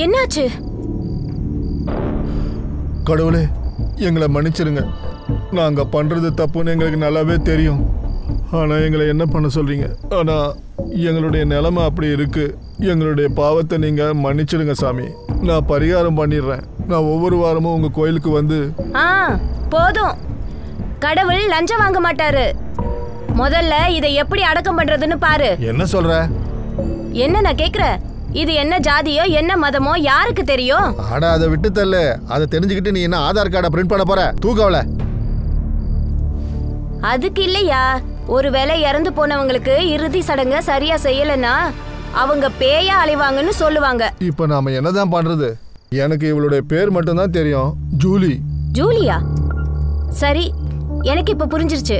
என்னாச்சு? கடவுளே, எங்களை மன்னிச்சிருங்க. நாங்க பண்றது தப்புன்னு எங்களுக்கு நல்லாவே தெரியும். ஆனா எங்களை என்ன பண்ண சொல்றீங்க? ஆனா எங்களுடைய நிலைமை அப்படி இருக்கு. எங்களுடைய பாவத்தை நீங்க மன்னிச்சிடுங்க சாமி. நான் பரிகாரம் பண்ணிடுறேன். நான் ஒவ்வொரு வாரமும் உங்க கோயிலுக்கு வந்து. போதும். கடவுள் லஞ்சம் வாங்க மாட்டாரு. முதல்ல இதை எப்படி அடக்கம் பண்றதுன்னு பாரு. என்ன சொல்ற? என்ன நான் கேக்குறேன்? இது என்ன ஜாதியோ என்ன மதமோ யாருக்கு தெரியும்? ஆடா அதை விட்டு தள்ளு. அதை தெரிஞ்சுக்கிட்டு நீ என்ன ஆதார் கார்டை பிரிண்ட் பண்ண போற? தூக்கவல. அதுக்கு இல்லையா, ஒருவேளை இறந்து போனவங்களுக்கு இறுதி சடங்க சரியா செய்யலன்னா அவங்க பேயா அலைவாங்கன்னு சொல்லுவாங்க. இப்ப நாம என்னதான் பண்றது? எனக்கு இவளுடைய பேர் மட்டும்தான் தெரியும், ஜூலி. ஜூலியா? சரி, எனக்கு இப்ப புரிஞ்சிருச்சு.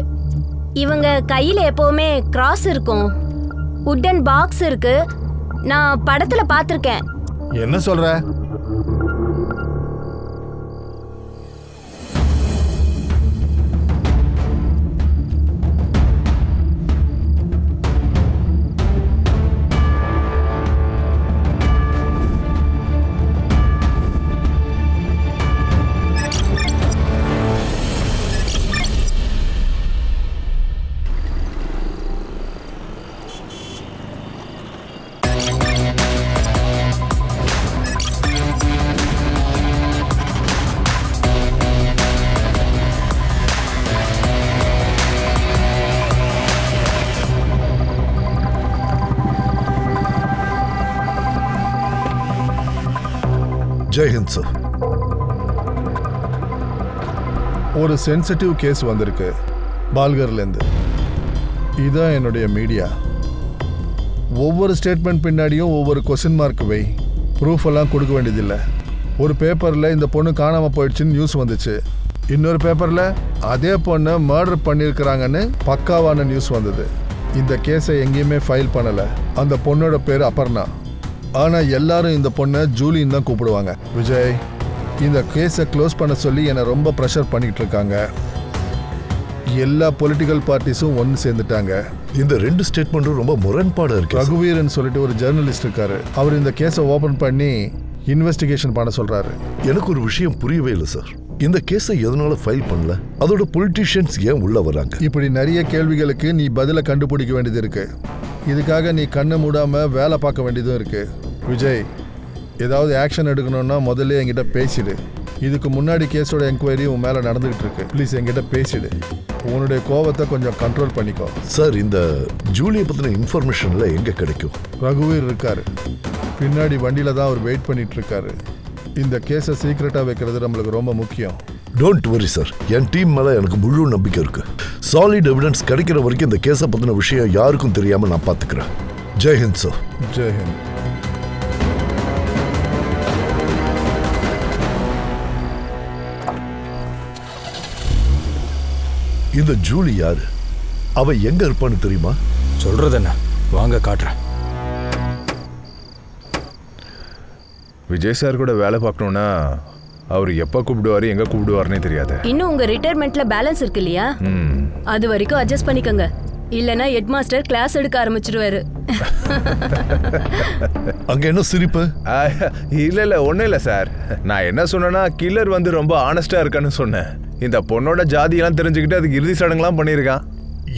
இவங்க கையில எப்பவுமே கிராஸ் இருக்கும், உட்டன் பாக்ஸ் இருக்கு. நான் படத்துல பாத்திருக்கேன். என்ன சொல்ற? ஜெய்ஹிந்த் சார். ஒரு சென்சிட்டிவ் கேஸ் வந்திருக்கு பால்கர்லேருந்து. இதுதான் என்னுடைய மீடியா. ஒவ்வொரு ஸ்டேட்மெண்ட் பின்னாடியும் ஒவ்வொரு கொஸ்டின் மார்க் வை. ப்ரூஃப் எல்லாம் கொடுக்க வேண்டியதில்லை. ஒரு பேப்பரில் இந்த பொண்ணு காணாமல் போயிடுச்சுன்னு நியூஸ் வந்துச்சு. இன்னொரு பேப்பரில் அதே பொண்ணை மர்டர் பண்ணியிருக்கிறாங்கன்னு பக்காவான நியூஸ் வந்தது. இந்த கேஸை எங்கேயுமே ஃபைல் பண்ணலை. அந்த பொண்ணோட பேர் அபர்ணா. ஆனால் எல்லாரும் இந்த பொண்ணை ஜூலின்னு தான் கூப்பிடுவாங்க. விஜய், இந்த கேஸை க்ளோஸ் பண்ண சொல்லி என்னை ரொம்ப ப்ரெஷர் பண்ணிகிட்டு இருக்காங்க. எல்லா பொலிட்டிக்கல் பார்ட்டிஸும் ஒன்று சேர்ந்துட்டாங்க. இந்த 2 ஸ்டேட்மெண்ட்டும் ரொம்ப முரண்பாடாக இருக்கு. ரகுவீரன் சொல்லிட்டு ஒரு ஜேர்னலிஸ்ட் இருக்காரு. அவர் இந்த கேஸை ஓப்பன் பண்ணி இன்வெஸ்டிகேஷன் பண்ண சொல்கிறாரு. எனக்கு ஒரு விஷயம் புரியவே இல்லை சார். இந்த கேஸை எதனால ஃபைல் பண்ணல? அதோட பொலிட்டிஷியன்ஸ் ஏன் உள்ள வராங்க? இப்படி நிறைய கேள்விகளுக்கு நீ பதிலை கண்டுபிடிக்க வேண்டியது இருக்கு. இதுக்காக நீ கண்ணை மூடாமல் வேலை பார்க்க வேண்டியதும் இருக்கு. விஜய், ஏதாவது ஆக்ஷன் எடுக்கணும்னா முதல்ல என்கிட்ட பேசிடு. இதுக்கு முன்னாடி கேஸோட என்கொயரி உன் மேலே நடந்துகிட்டு இருக்கு. ப்ளீஸ் என்கிட்ட பேசிடு. உன்னுடைய கோவத்தை கொஞ்சம் கண்ட்ரோல் பண்ணிக்கோ. சார், இந்த ஜூலியை பற்றின இன்ஃபர்மேஷன்ல எங்கே கிடைக்கும்? ரகுவீர் இருக்காரு பின்னாடி, வண்டியில் தான் அவர் வெயிட் பண்ணிட்டு இருக்காரு. இந்த கேஸை சீக்ரெட்டாக வைக்கிறது நம்மளுக்கு ரொம்ப முக்கியம். Don't worry sir, N team மேலே எனக்கு முழு நம்பிக்கை இருக்கு. சாலிட் எவிடன்ஸ் கிடைக்கிற வரைக்கும் இந்த கேஸை பற்றின விஷயம் யாருக்கும் தெரியாமல் நான் பார்த்துக்கிறேன். ஜெய்ஹிந்த் சார். ஜெய்ஹிந்த். இந்த ஜூலி யாரு? அவ எங்க இருப்பான்னு தெரியுமா? சொல்றது என்ன? வாங்க காட்டுறேன். விஜய் சார் கூட வேலை பார்க்கணும்னா அவர் எப்போ கூப்பிடுவாரு எங்க கூப்பிடுவாருன்னே தெரியாது. இன்னும் உங்க ரிட்டையர்மெண்ட்ல பேலன்ஸ் இருக்கு இல்லையா? அது வரைக்கும் அட்ஜஸ்ட் பண்ணிக்கோங்க. இல்லனா ஹெட் மாஸ்டர் கிளாஸ் எடுக்க ஆரம்பிச்சிடுவாரு. அங்க என்ன சிரிப்பு? இல்ல ஒன்றும் இல்லை சார். நான் என்ன சொன்னேன்னா, கில்லர் வந்து ரொம்ப ஆனஸ்டா இருக்கான்னு சொன்னேன். இந்த பொண்ணோட ஜாதியெல்லாம் தெரிஞ்சுக்கிட்டு அதுக்கு இறுதி சடங்குலாம் பண்ணியிருக்கான்.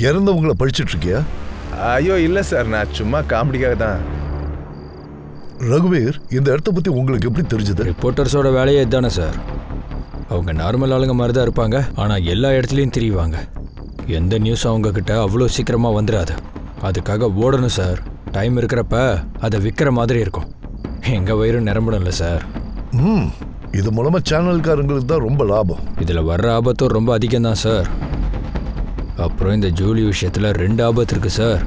இறந்தவங்கள படிச்சுட்டு இருக்கியா? ஐயோ இல்லை சார், நான் சும்மா காமெடிக்காக தான். ரகுவீர், இந்த இடத்த பற்றி உங்களுக்கு எப்படி தெரிஞ்சது? ரிப்போர்ட்டர்ஸோட வேலையே இதுதானே சார். அவங்க நார்மல் ஆளுங்க மாதிரி தான் இருப்பாங்க, ஆனால் எல்லா இடத்துலையும் தெரியுவாங்க. எந்த நியூஸ் அவங்க கிட்ட அவ்வளோ சீக்கிரமாக வந்துடாது. அதுக்காக ஓடணும் சார். டைம் இருக்கிறப்ப அதை விற்கிற மாதிரி இருக்கும். எங்கள் வயிறு நிரம்பணும் இல்லை சார். இது மூலமாக சேனல்காரங்களுக்கு தான் ரொம்ப லாபம். இதில் வர்ற ஆபத்தும் ரொம்ப அதிகம்தான் சார். அப்புறம் இந்த ஜூலி விஷயத்தில் 2 ஆபத்து இருக்கு சார்.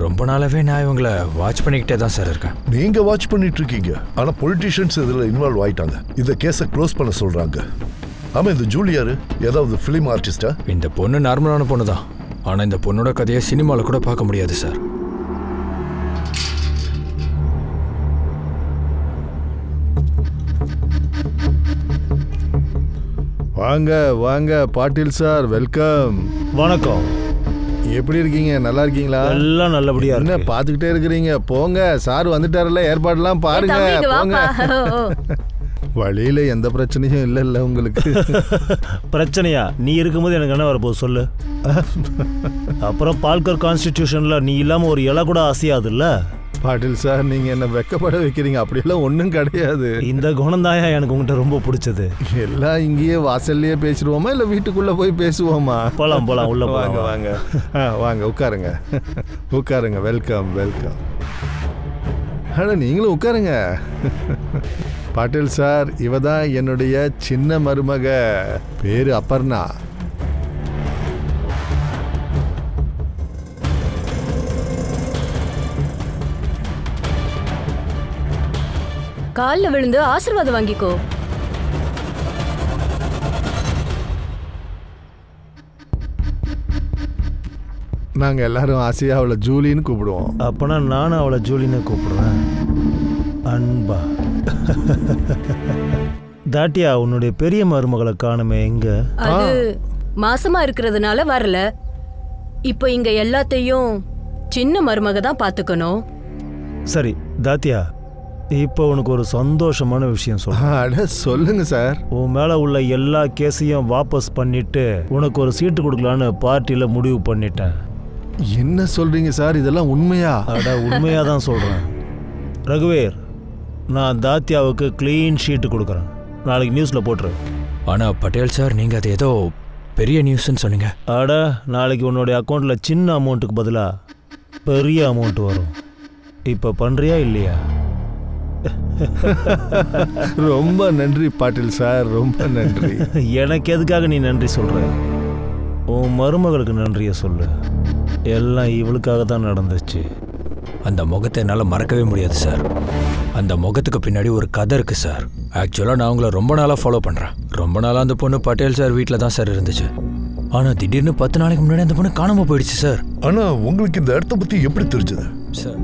ரொம்ப நாளாவே நான் இவங்களை வாட்ச் பண்ணிக்கிட்டே தான் சார் இருக்கேன். நீங்கள் வாட்ச் பண்ணிட்டு இருக்கீங்க, ஆனால் பொலிட்டிஷியன்ஸ் இதில் இன்வால்வ் ஆயிட்டாங்க. இந்த கேஸை க்ளோஸ் பண்ண சொல்கிறாங்க. ஆமாம், இந்த ஜூலி யாரு? ஏதாவது ஃபிலிம் ஆர்டிஸ்டா? இந்த பொண்ணு நார்மலான பொண்ணு தான். ஆனால் இந்த பொண்ணோட கதையை சினிமாவில் கூட பார்க்க முடியாது சார். வாங்க வாங்க பாட்டீல் சார், வெல்கம். வணக்கம். எப்படி இருக்கீங்க? நல்லா இருக்கீங்களா? எல்லாம் நல்லபடியா என்ன பாத்துக்கிட்டே இருக்கிறீங்க? போங்க, சார் வந்துட்டாருல, ஏற்பாடுலாம் பாருங்க. போங்க. வழியில எந்த பிரச்சனையும் இல்ல உங்களுக்கு? பிரச்சனையா? நீ இருக்கும்போது எனக்கு என்ன வரப்போகுது சொல்லு. அப்புறம் பால்கர் கான்ஸ்டிடியூஷன்ல நீ இல்லாம ஒரு இலை கூட அசையாதுல்ல. பாட்டில் சார், நீங்க என்ன வெக்கப்பட வைக்கிறீங்க. அப்படியெல்லாம் ஒன்றும் கிடையாது. இந்த குணந்தாயா எனக்கு உங்கள்கிட்ட ரொம்ப பிடிச்சது. எல்லாம் இங்கேயே வாசல்லையே பேசிடுவோமா இல்லை வீட்டுக்குள்ள போய் பேசுவோமா? போலாம் போலாம், உள்ள வாங்க வாங்க வாங்க, உட்காருங்க உட்காருங்க. Welcome welcome. ஆனால் நீங்களும் உட்காருங்க. பாட்டில் சார், இவ தான் என்னுடைய சின்ன மருமக, பேரு அப்பர்ணா. காலில் விழுந்து ஆசீர்வாதம் வாங்கிக்கோ. நாங்கள் எல்லாரும் ஆசையா அவளை ஜூலின்னு கூப்பிடுவோம். அப்பனா நானும் அவளை ஜூலின்னு கூப்பிடுறேன். அன்பா. தாட்டியா, உன்னுடைய பெரிய மருமகளை காணுமே, எங்க? அது மாசமா இருக்கிறதுனால வரல. இப்போ இங்க எல்லாத்தையும் சின்ன மருமக தான் பாத்துக்கணும். சரி தாத்தியா, இப்போ உனக்கு ஒரு சந்தோஷமான விஷயம் சொல்ல. சொல்லுங்க சார். உன் மேல உள்ள எல்லா கேஸையும் வாபஸ் பண்ணிட்டு உனக்கு ஒரு சீட்டு கொடுக்கலான்னு பார்ட்டியில முடிவு பண்ணிட்டேன். என்ன சொல்றீங்க சார்? இதெல்லாம் உண்மையா? உண்மையா தான் சொல்றேன். ரகுவேர், நான் தாத்தியாவுக்கு கிளீன் ஷீட்டு கொடுக்குறேன். நாளைக்கு நியூஸ்ல போட்டுரு. ஆனா பட்டேல் சார், நீங்க அது ஏதோ பெரிய நியூஸ்ன்னு சொன்னீங்க. நாளைக்கு உன்னுடைய அக்கௌண்ட்ல சின்ன அமௌண்ட்டுக்கு பதிலா பெரிய அமௌண்ட் வரும். இப்ப பண்றியா இல்லையா? ரொம்ப நன்றி பாட்டில் சார், ரொம்ப நன்றி. எனக்கு எதுக்காக நீ நன்றி சொல்ற? உன் மருமகளுக்கு நன்றியை சொல்லு. எல்லாம் இவளுக்காக தான் நடந்துச்சு. அந்த முகத்தை என்னால் மறக்கவே முடியாது சார். அந்த முகத்துக்கு பின்னாடி ஒரு கதை இருக்கு சார். ஆக்சுவலாக நான் உங்களை ரொம்ப நாளாக ஃபாலோ பண்ணுறேன். ரொம்ப நாளாக அந்த பொண்ணு பட்டேல் சார் வீட்டில் தான் சார் இருந்துச்சு. ஆனால் திடீர்னு 10 நாளைக்கு முன்னாடி அந்த பொண்ணு காணாமல் போயிடுச்சு சார். ஆனால் உங்களுக்கு இந்த இடத்த பற்றி எப்படி தெரிஞ்சது சார்?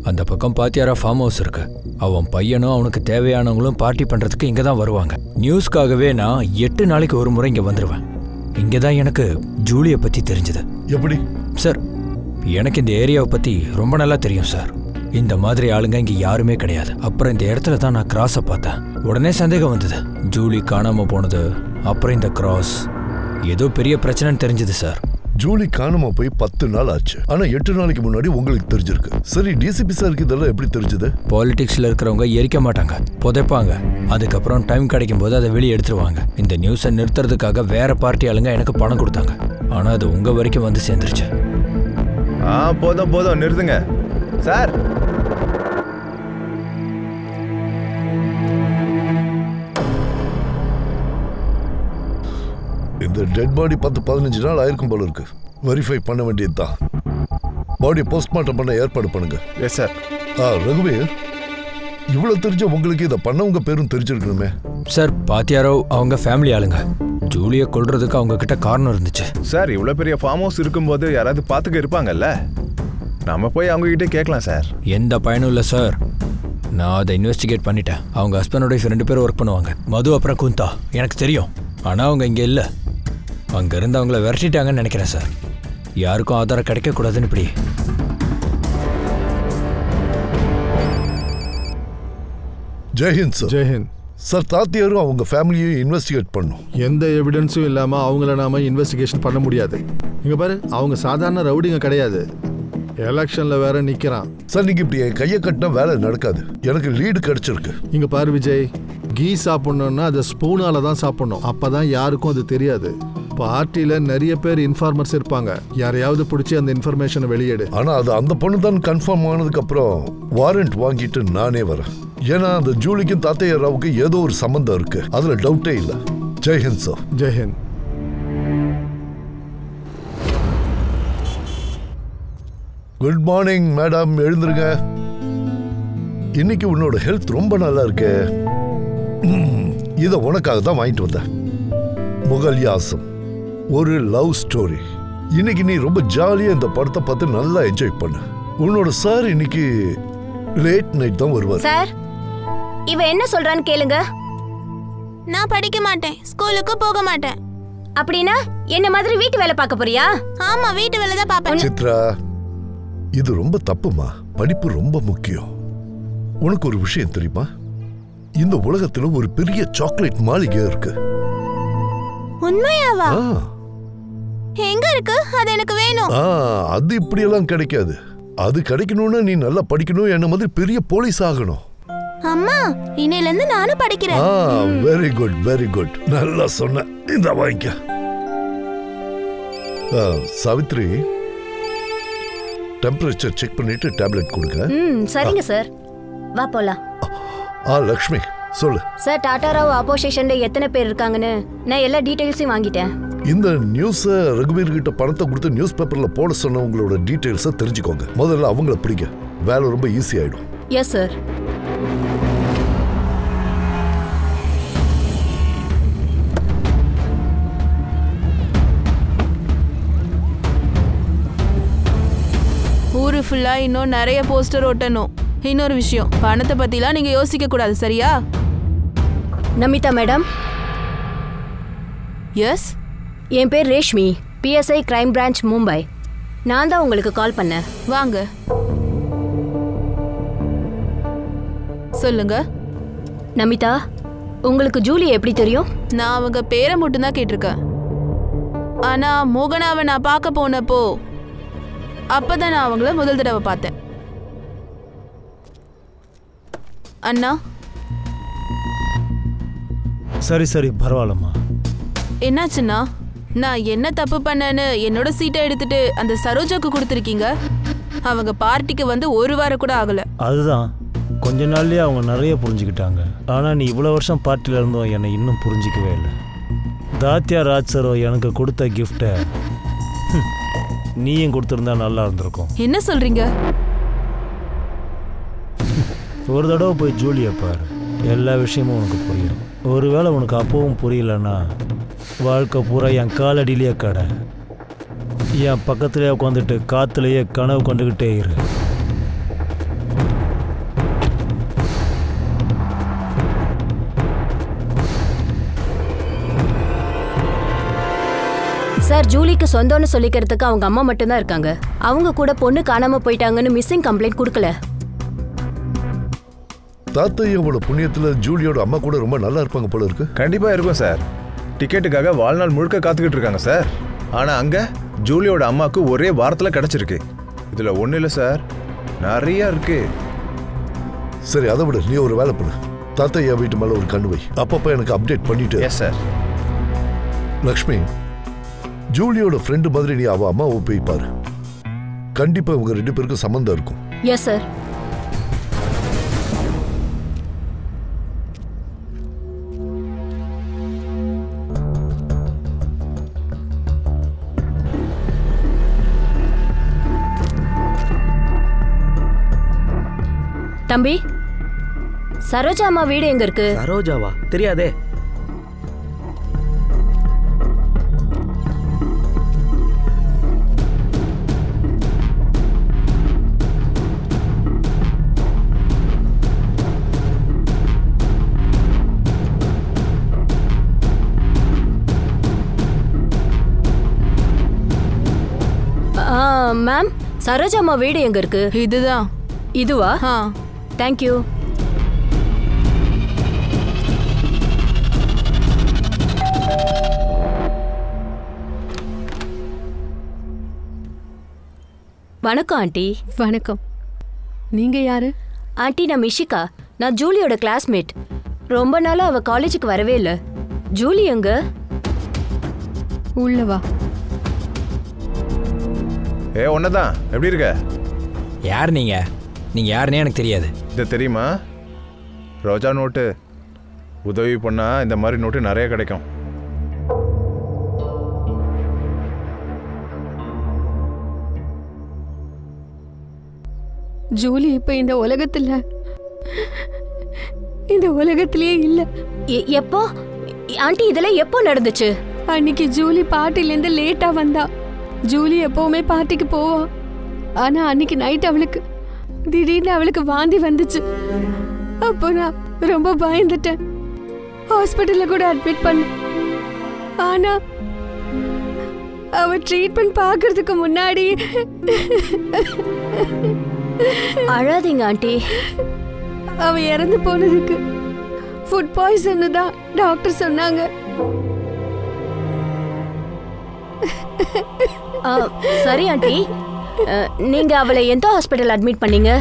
அந்த பக்கம் பாத்தியாரா ஃபார்ம் ஹவுஸ் இருக்கு. அவன் பையனும் அவனுக்கு தேவையானவங்களும் பார்ட்டி பண்ணுறதுக்கு இங்கே தான் வருவாங்க. நியூஸ்க்காகவே நான் 8 நாளைக்கு ஒரு முறை இங்கே வந்துடுவேன். இங்கே தான் எனக்கு ஜூலியை பற்றி தெரிஞ்சது. எப்படி சார்? எனக்கு இந்த ஏரியாவை பற்றி ரொம்ப நல்லா தெரியும் சார். இந்த மாதிரி ஆளுங்க இங்கே யாருமே கிடையாது. அப்புறம் இந்த இடத்துல தான் நான் கிராஸை பார்த்தேன். உடனே சந்தேகம் வந்தது. ஜூலி காணாமல் போனது, அப்புறம் இந்த கிராஸ், ஏதோ பெரிய பிரச்சனைன்னு தெரிஞ்சது சார். ஜூலி காணாம போய் 10 நாள் ஆச்சு. ஆனா 8 நாளைக்கு முன்னாடி உங்களுக்கு தெரிஞ்சிருக்கு. சரி, டிசிபி சாருக்கு இதெல்லாம் எப்படி தெரிஞ்சது? பாலிடிக்ஸ்ல இருக்கிறவங்க எரிக்க மாட்டாங்க, புதைப்பாங்க. அதுக்கப்புறம் டைம் கிடைக்கும் போது அதை வெளியே எடுத்துருவாங்க. இந்த நியூஸை நிறுத்துறதுக்காக வேற பார்ட்டி ஆளுங்க எனக்கு பணம் கொடுத்தாங்க. ஆனா அது உங்க வரைக்கும் வந்து சேர்ந்துருச்சு. போதும் போதும், நிறுத்துங்க சார். இந்த டெட் பாடி 10-15 நாள் ஆயிருக்கும் போல இருக்கு. வெரிஃபை பண்ண வேண்டியது தான். பாடி போஸ்ட்மார்ட்டம் பண்ண ஏற்பாடு பண்ணுங்க. Yes sir. ரகுவீர், இவ்வளவு தெரிஞ்ச உங்களுக்கு இதை பண்ணவங்க பேரும் தெரிஞ்சிருக்கணுமே. சார், பாத்தியாரோ அவங்க ஃபேமிலி ஆளுங்க. ஜூலியை கொல்றதுக்கு அவங்க கிட்ட காரணம் இருந்துச்சு. சார், இவ்வளவு பெரிய ஃபார்ம் ஹவுஸ் இருக்கும்போது யாராவது பார்த்துக்க இருப்பாங்கல்ல, நம்ம போய் அவங்க கிட்டே கேட்கலாம் சார். எந்த பயனும் இல்லை சார். நான் அதை இன்வெஸ்டிகேட் பண்ணிட்டேன். அவங்க ஹஸ்பண்டோட 2 பேரும் ஒர்க் பண்ணுவாங்க, மது அப்புறம் குந்தா. எனக்கு தெரியும். ஆனால் அவங்க இங்கே இல்லை. அங்கேருந்து அவங்கள விரட்டிட்டாங்கன்னு நினைக்கிறேன் சார். யாருக்கும் ஆதாரம் கிடைக்கக்கூடாதுன்னு இப்படி. ஜெய்ஹிந்த் சார். ஜெய்ஹிந்த் சார். தாத்தியாரும் அவங்க ஃபேமிலியும் இன்வெஸ்டிகேட் பண்ணும். எந்த எவிடன்ஸும் இல்லாமல் அவங்கள நாம இன்வெஸ்டிகேஷன் பண்ண முடியாது. இங்கே பாரு, அவங்க சாதாரண ரவுடிங்க கிடையாது. எலெக்ஷனில் வேற நிற்கிறான். சார், நீங்கள் இப்படி என் கையை கட்டினா வேலை நடக்காது. எனக்கு லீடு கிடைச்சிருக்கு. இங்கே பாரு விஜய், கீ சாப்பிட்ணுன்னா அதை ஸ்பூனால தான் சாப்பிட்ணும். அப்போ தான் யாருக்கும் அது தெரியாது. பார்ட்டியில் நிறைய பேர் இன்ஃபார்மர்ஸ் இருப்பாங்க. யாரையாவது பிடிச்சி அந்த இன்ஃபர்மேஷனை வெளியிடு. ஆனால் அது அந்த பொண்ணு தான் கன்ஃபார்ம் ஆனதுக்கப்புறம் வாரண்ட் வாங்கிட்டு நானே வரேன். ஏன்னா அந்த ஜூலிக்கும் தாத்தையா ராவுக்கு ஏதோ ஒரு சம்பந்தம் இருக்கு. அதுல டவுட்டே இல்லை. ஜெய்ஹிந்த் சார். ஜெய்ஹிந்த். குட் மார்னிங் மேடம், எழுந்துருங்க. இன்னைக்கு உன்னோட ஹெல்த் ரொம்ப நல்லா இருக்கு. இதை உனக்காக தான் வாங்கிட்டு வந்தேன். முகல்யாசம், ஒரு லவ் ஸ்டோரி. இன்னைக்கு நீ ரொம்ப ஜாலியா இந்த படத்தை பார்த்து நல்லா என்ஜாய் பண்ணு. உன்னோட சார் இன்னைக்கு லேட் நைட் தான் வருவார். சார், இவ என்ன சொல்றான்னு கேளுங்க. நான் படிக்க மாட்டேன், ஸ்கூலுக்கு போக மாட்டேன். அப்படின்னா என்ன மாதிரி வீட்டு வேலை பார்க்க போறியா? ஆமா, வீட்டு வேலை தான் பாப்பேன். சித்ரா, இது ரொம்ப தப்புமா. படிப்பு ரொம்ப முக்கியம். உனக்கு ஒரு விஷயம் தெரியுமா? இந்த உலகத்துல ஒரு பெரிய சாக்லேட் மாளிகை இருக்கு. உண்மையாவா? எங்க இருக்கு? அது எனக்கு வேணும். அது இப்படி எல்லாம் கிடைக்காது. அது கிடைக்கணும்னா நீ நல்லா படிக்கணும், என்ன மாதிரி பெரிய போலீஸ் ஆகணும். அம்மா, இன்னையில இருந்து நானும் படிக்கிறேன். Very good, very good. நல்லா சொன்ன. இந்த வாங்கிக்க. சாவித்ரி, டெம்பரேச்சர் செக் பண்ணிட்டு டேப்லெட் கொடுங்க. சரிங்க சார். வா போலாம். லக்ஷ்மி சொல்லு. சார், டாடா ராவ் ஆப்போசிஷன்ல எத்தனை பேர் இருக்காங்கன்னு நான் எல்லா டீடைல்ஸையும் வாங்கிட்டேன். இந்த நியூஸ ரகுவீர் கிட்ட பணத்தை கொடுத்து நியூஸ் பேப்பர்ல போட சொன்னவங்களோட டீடைல்ஸை தெரிஞ்சுக்கோங்க. முதல்ல அவங்கள பிடிங்க. வேலை ரொம்ப ஈஸி ஆயிடும். Yes sir. ஊரு ஃபுல்லா இன்னும் நிறைய போஸ்டர் ஒட்டணும். இன்னொரு விஷயம், பணத்தை பத்திலாம் நீங்க யோசிக்க கூடாது, சரியா? நமிதா மேடம். எஸ். என் பேர் Reshmi, PSI crime branch Mumbai. நான் தான் உங்களுக்கு கால் பண்ணேன். வாங்க, சொல்லுங்க. நமிதா, உங்களுக்கு ஜூலி எப்படி தெரியும்? நான் அவங்க பேரை மட்டும்தான் கேட்டிருக்கேன். ஆனா மோகனாவை நான் பார்க்க போனப்போ அப்பதான் நான் அவங்கள முதல் தடவை பார்த்தேன். அண்ணா. சரி சரி, பரவாயில்லம்மா. என்னாச்சுண்ணா? நான் என்ன தப்பு பண்ணேன்னு என்னோட சீட்டை எடுத்துட்டு அந்த சரோஜாக்கு கொடுத்துருக்கீங்க. அவங்க பார்ட்டிக்கு வந்து ஒரு வாரம் கூட ஆகல. அதுதான், கொஞ்ச நாள்லயே அவங்க நிறைய புரிஞ்சுக்கிட்டாங்க. ஆனா நீ இவ்வளவு வருஷம் பார்ட்டில இருந்தோம் என்னை இன்னும் புரிஞ்சிக்கவே இல்லை. தாத்யா ராஜ் சரோ எனக்கு கொடுத்த கிஃப்டை நீயும் கொடுத்துருந்தா நல்லா இருந்திருக்கும். என்ன சொல்றீங்க? ஒரு தடவை போய் ஜூலியை பாரு, எல்லா விஷயமும் உனக்கு புரியும். ஒருவேளை உனக்கு அப்பவும் புரியலன்னா வாழ்க்கை பூரா என் காலடியிலேயே கடை, என் பக்கத்துலேயே உட்காந்துட்டு காற்றுலேயே கனவு கொண்டுக்கிட்டே இரு. சார், ஜூலிக்கு சொந்தம்னு சொல்லிக்கிறதுக்கு அவங்க அம்மா மட்டும்தான் இருக்காங்க. அவங்க கூட பொண்ணு காணாம போயிட்டாங்கன்னு மிஸ்ஸிங் கம்ப்ளைண்ட் கொடுக்கல. தாத்தையோட புண்ணியத்துல ஜூலியோட அம்மா கூட ரொம்ப நல்லா இருப்பாங்க போல இருக்கு. கண்டிப்பா இருக்கும் சார். டிக்கெட்டுக்காக வாழ்நாள் முழுக்க காத்துக்கிட்டு இருக்காங்க சார். ஆனா அங்க ஜூலியோட அம்மாவுக்கு ஒரே வாரத்துல கிடைச்சிருக்கு. இதுல ஒண்ணு இல்ல சார், நிறைய இருக்கு. சரி, அதை விட நீ ஒரு வேலை பண்ணு. தாத்தையா வீட்டு மேல ஒரு கண்ணு வை. அப்பப்ப எனக்கு அப்டேட் பண்ணிட்டு. Yes sir. லக்ஷ்மி, ஜூலியோட ஃப்ரெண்டு மாதிரி நீ அவ அம்மாவை போய் பாரு. கண்டிப்பா இவங்க ரெண்டு பேருக்கும் சம்பந்தம் இருக்கும். Yes sir. தம்பி, சரோஜா அம்மா வீடு எங்க இருக்கு? சரோஜாவா? தெரியாதே. மேம், சரோஜா அம்மா வீடு எங்க இருக்கு? இதுதான். இதுவா? தேங்க்யூ. வணக்கம் ஆண்டி. வணக்கம். நீங்க யாரு? ஆண்டி, நான் மிஷிகா. நான் ஜூலியோட கிளாஸ்மேட். ரொம்ப நாளா அவ காலேஜுக்கு வரவே இல்லை. ஜூலி எங்க? உள்ளவா? ஒன்னதான். எப்படி இருக்க? யார் நீங்க? நீங்க யாருன்னே எனக்கு தெரியாது. இது தெரியுமா? ரோஜா நோட்டு. உதவி பண்ணா இந்த மாதிரி நோட்டு நிறைய கிடைக்கும். ஜூலி இப்ப இந்த உலகத்திலேயே இல்ல. எப்போ ஆண்டி? இதெல்லாம் எப்போ நடந்துச்சு? அன்னைக்கு ஜூலி பார்ட்டில இருந்து லேட்டா வந்தா. ஜூலி எப்பவுமே பார்ட்டிக்கு போவா. ஆனா அன்னைக்கு நைட் அவளுக்கு திடீர்னு அவளுக்கு வாந்தி வந்துச்சு. அப்போ நான் ரொம்ப பயந்துட்டேன். ஹாஸ்பிட்டல்ல கூட அட்மிட் பண்ண. ஆனா அவ ட்ரீட்மெண்ட் பார்க்கறதுக்கு முன்னாடி அழாதீங்க ஆண்டி. அவ இறந்து போனதுக்கு ஃபுட் பாய்சன் தான் டாக்டர் சொன்னாங்க. சரி ஆண்டி, நீங்க அவளை எந்த ஹாஸ்பிட்டல் அட்மிட் பண்ணீங்க?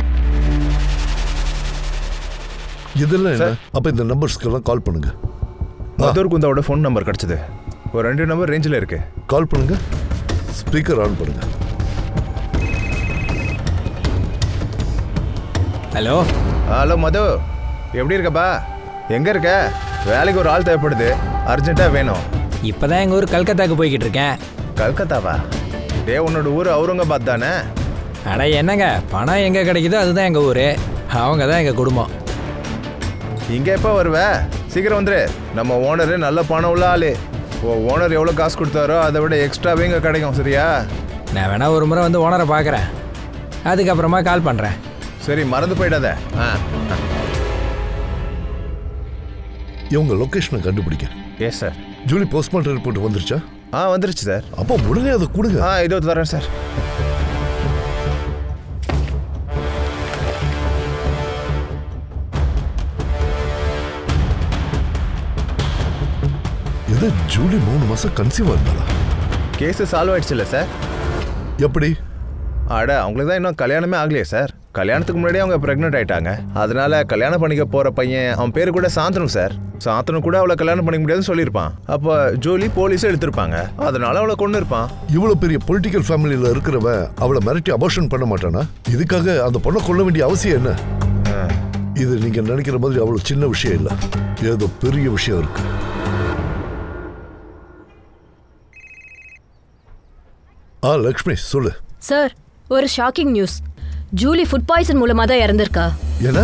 இதெல்லாம் என்ன? அப்ப இந்த நம்பர்ஸ்க்கெல்லாம் கால் பண்ணுங்க. மதுர் குந்தாவோட ஃபோன் நம்பர் கிடைச்சது. ஒரு 2 நம்பர் ரேஞ்சில் இருக்கு. கால் பண்ணுங்க. ஸ்பீக்கர் ஆன் பண்ணுங்க. ஹலோ ஹலோ மது, எப்படி இருக்கப்பா? எங்க இருக்க? வேலைக்கு ஒரு ஆள் தேவைப்படுது, அர்ஜென்ட்டாக வேணும். இப்போதான் எங்கள் ஊர் கல்கத்தாக்கு போய்கிட்டு இருக்கேன். கல்கத்தாவா? உன்னோட ஊர் அவுரங்காபாத் தானே? அட என்னங்க, பணம் எங்கே கிடைக்குதோ அதுதான் எங்கள் ஊர். அவங்க தான் எங்கள் குடும்பம். இங்கே எப்போ வருவ? சீக்கிரம் வந்துரு. நம்ம ஓனரு நல்ல பணம் உள்ள ஆளு. ஓனர் எவ்வளோ காசு கொடுத்தாரோ அதை விட எக்ஸ்ட்ராவே இங்கே கிடைக்கும். சரியா? நான் வேணா ஒரு முறை வந்து ஓனரை பார்க்குறேன், அதுக்கப்புறமா கால் பண்ணுறேன். சரி, மறந்து போயிடாத. இவங்க லொகேஷனை கண்டுபிடிக்க. Yes sir. Julie postmortem report வந்துருச்சா? வந்துருச்சு சார். அப்போ உடனே அதை கொடுங்க. இதோ தரேன் சார். இது ஜூலி 3 மாசம் கன்சீவ் இருந்தாளா? கேஸ் சால்வ் ஆயிடுச்சுல்ல சார்? எப்படி? அவங்களுக்கு தான் இன்னும் கல்யாணமே ஆகலையே சார். கல்யாணத்துக்கு முன்னாடியே அவங்க ப்ரெக்னென்ட் ஆயிட்டாங்க. அதனால கல்யாணம் பண்ணிக்க போற பையன், அவன் பேரு கூட சாந்தனு சார். சாந்தனு கூட அவளை கல்யாணம் பண்ணிக்க முடியாதுன்னு சொல்லியிருப்பான். அப்போ ஜூலி போலீஸை எடுத்திருப்பாங்க, அதனால அவளை கொண்டு இருப்பான். இவ்வளவு பெரிய பொலிட்டிக்கல் ஃபேமிலியில இருக்கிறவன் அவளை மிரட்டி அபார்ஷன் பண்ண மாட்டானா? இதுக்காக அந்த பொண்ணை கொல்ல வேண்டிய அவசியம் என்ன? இது நீங்க நினைக்கிற மாதிரி அவ்வளவு சின்ன விஷயம் இல்ல, ஏதோ பெரிய விஷயம் இருக்கு. லக்ஷ்மி சொல்லு. சார், ஒரு shocking news. Julie food poison மூலமா தான் இறந்திருக்கா. என்ன?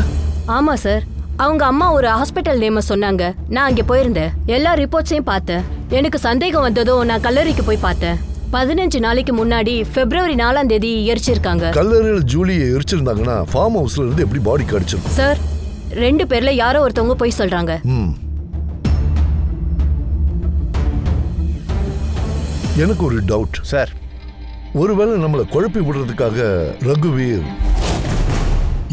ஆமா சார். அவங்க அம்மா ஒரு ஹாஸ்பிட்டல் நேம சொன்னாங்க. நான் அங்கே போயிருந்தேன், எல்லா ரிப்போர்ட்ஸையும் பார்த்தேன். எனக்கு சந்தேகம் வந்ததும் நான் கல்லறைக்கு போய் பார்த்தேன். 15 நாளைக்கு முன்னாடி பிப்ரவரி 4ஆம் தேதி எரிச்சிருக்காங்க. கல்லறையில் ஜூலியை எரிச்சிருந்தாங்கன்னா ஃபார்ம் ஹவுஸ்ல இருந்து எப்படி பாடி கிடைச்சிருக்கும்? சார், 2 பேர்ல யாரோ ஒருத்தவங்க போய் சொல்றாங்க. எனக்கு ஒரு டவுட் சார். ஒருவேளை நம்மளை குழப்பி விடுறதுக்காக ரகுவீர்